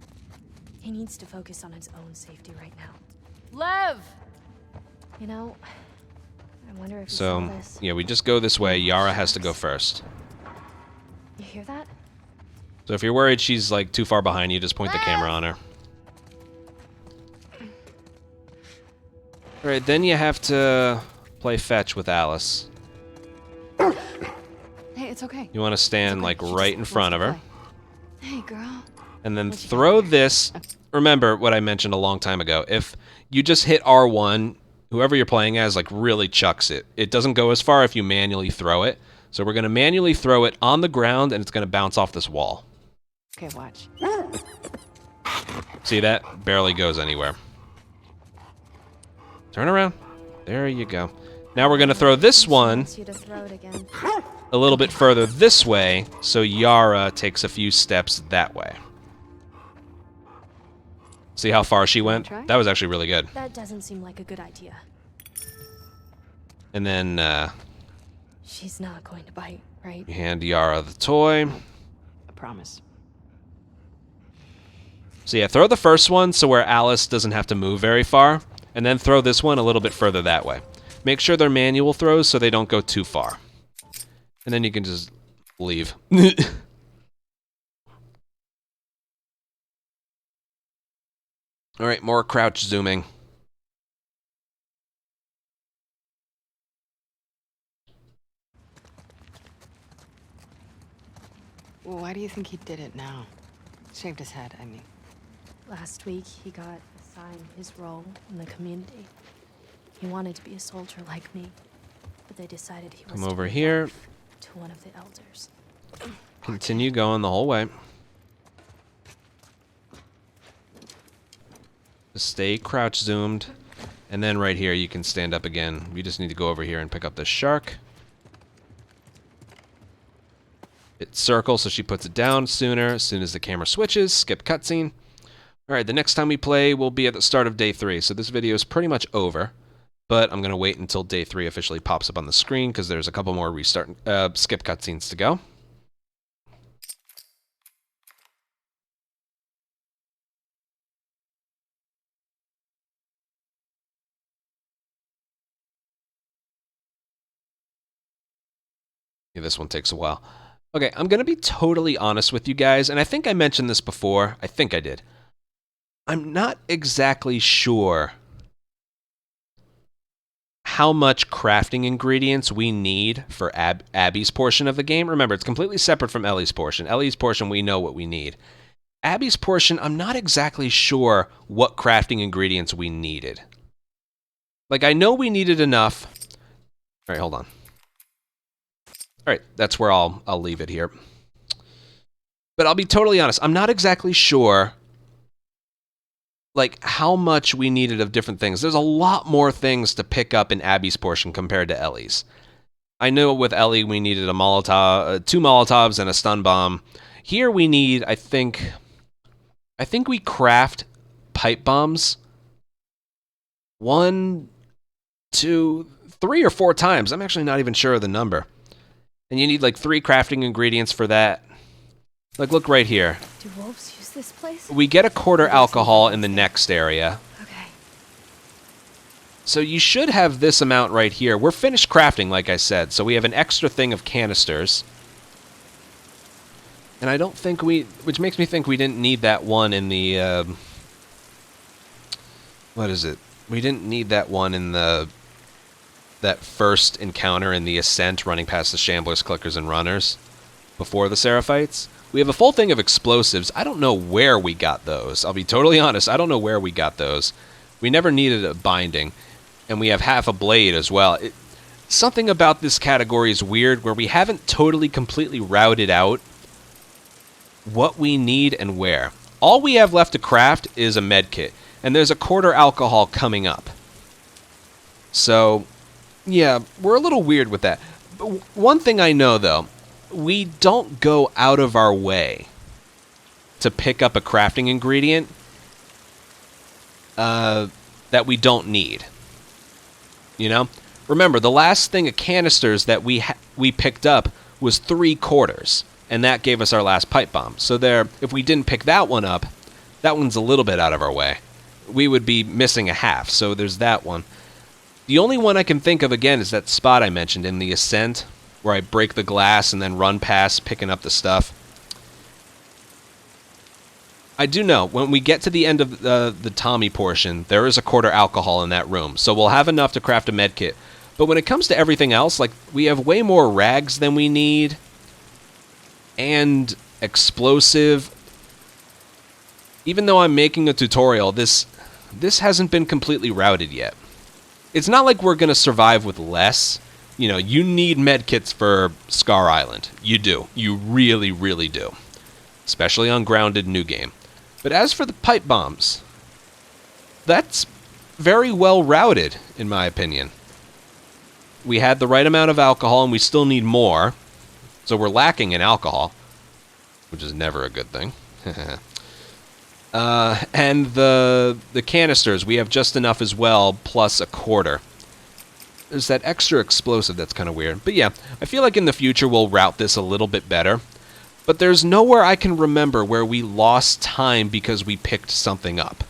He needs to focus on his own safety right now. Lev! You know, I wonder if you So, saw this. yeah, we just go this way. Yara has to go first. You hear that? So if you're worried she's like too far behind you, just point the camera on her. Alright, then you have to play fetch with Alice. Hey, it's okay. You want to stand like right in front of her. Hey, girl. And then throw this. Remember what I mentioned a long time ago. If you just hit R1, whoever you're playing as like really chucks it. It doesn't go as far if you manually throw it. So we're going to manually throw it on the ground and it's going to bounce off this wall. Okay, watch. See that? Barely goes anywhere. Turn around. There you go. Now we're going to throw this one Wants you to throw it again. a little bit further this way, so Yara takes a few steps that way. See how far she went? Try? That was actually really good. That doesn't seem like a good idea. And then She's not going to bite, right? you hand Yara the toy. I promise. So yeah, throw the first one so where Alice doesn't have to move very far, and then throw this one a little bit further that way. Make sure they're manual throws so they don't go too far. And then you can just leave. Alright, more crouch zooming. Why do you think he did it now? Shaved his head, I mean. Last week, he got assigned his role in the community. He wanted to be a soldier like me, but they decided he was Come over here. to one of the elders. Continue going the whole way. Just stay crouch zoomed. And then right here you can stand up again. You just need to go over here and pick up this shark. Hit circle so she puts it down sooner. As soon as the camera switches, skip cutscene. Alright, the next time we play will be at the start of day 3. So this video is pretty much over. But I'm going to wait until day 3 officially pops up on the screen because there's a couple more skip cutscenes to go. Yeah, this one takes a while. Okay, I'm going to be totally honest with you guys, and I think I mentioned this before. I think I did. I'm not exactly sure how much crafting ingredients we need for Abby's portion of the game. Remember, it's completely separate from Ellie's portion. Ellie's portion, we know what we need. Abby's portion, I'm not exactly sure what crafting ingredients we needed. Like, I know we needed enough. All right, hold on. All right, that's where I'll leave it here. But I'll be totally honest. I'm not exactly sure like how much we needed of different things. There's a lot more things to pick up in Abby's portion compared to Ellie's. I know with Ellie we needed a Molotov, 2 Molotovs and a stun bomb. Here we need, I think we craft pipe bombs 1, 2, 3 or 4 times. I'm actually not even sure of the number. And you need like 3 crafting ingredients for that. Like, look right here. Do wolves use this place? We get a quarter alcohol in the next area. Okay. So you should have this amount right here. We're finished crafting, like I said, so we have an extra thing of canisters. And I don't think which makes me think we didn't need that one in the, what is it? We didn't need that one in that first encounter in the Ascent, running past the Shamblers, Clickers, and Runners before the Seraphites. We have a full thing of explosives. I don't know where we got those. I'll be totally honest. I don't know where we got those. We never needed a binding. And we have half a blade as well. Something about this category is weird, where we haven't totally, completely routed out what we need and where. All we have left to craft is a med kit. And there's a quarter alcohol coming up. So, yeah, we're a little weird with that. But one thing I know, though, we don't go out of our way to pick up a crafting ingredient that we don't need. You know? Remember, the last thing of canisters that we picked up was 3 quarters, and that gave us our last pipe bomb. So there, if we didn't pick that one up, that one's a little bit out of our way. We would be missing a half, so there's that one. The only one I can think of, again, is that spot I mentioned in the Ascent, where I break the glass and then run past, picking up the stuff. I do know, when we get to the end of the Tommy portion, there is a quarter alcohol in that room, so we'll have enough to craft a med kit. But when it comes to everything else, like, we have way more rags than we need, and explosive. Even though I'm making a tutorial, this hasn't been completely routed yet. It's not like we're going to survive with less. You know, you need medkits for Scar Island. You do. You really, really do. Especially on Grounded New Game. But as for the pipe bombs, that's very well routed, in my opinion. We had the right amount of alcohol, and we still need more. So we're lacking in alcohol, which is never a good thing. And the canisters, we have just enough as well, plus a quarter. There's that extra explosive that's kind of weird. But yeah, I feel like in the future we'll route this a little bit better. But there's nowhere I can remember where we lost time because we picked something up.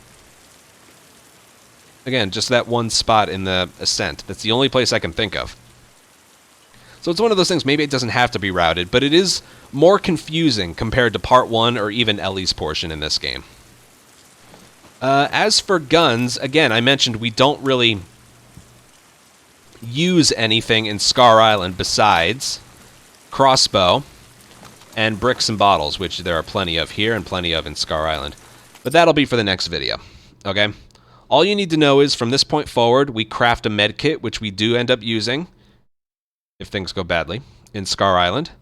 Again, just that one spot in the Ascent. That's the only place I can think of. So it's one of those things, maybe it doesn't have to be routed, but it is more confusing compared to Part 1 or even Ellie's portion in this game. As for guns, again, I mentioned we don't really use anything in Scar Island besides crossbow and bricks and bottles, which there are plenty of here and plenty of in Scar Island. But that'll be for the next video, okay? All you need to know is from this point forward, we craft a med kit, which we do end up using, if things go badly, in Scar Island.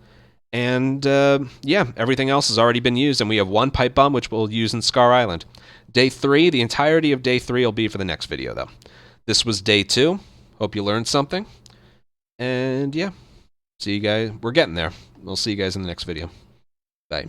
And, yeah, everything else has already been used, and we have 1 pipe bomb, which we'll use in Scar Island. Day 3, the entirety of Day 3 will be for the next video, though. This was Day 2. Hope you learned something. And, yeah, see you guys. We're getting there. We'll see you guys in the next video. Bye.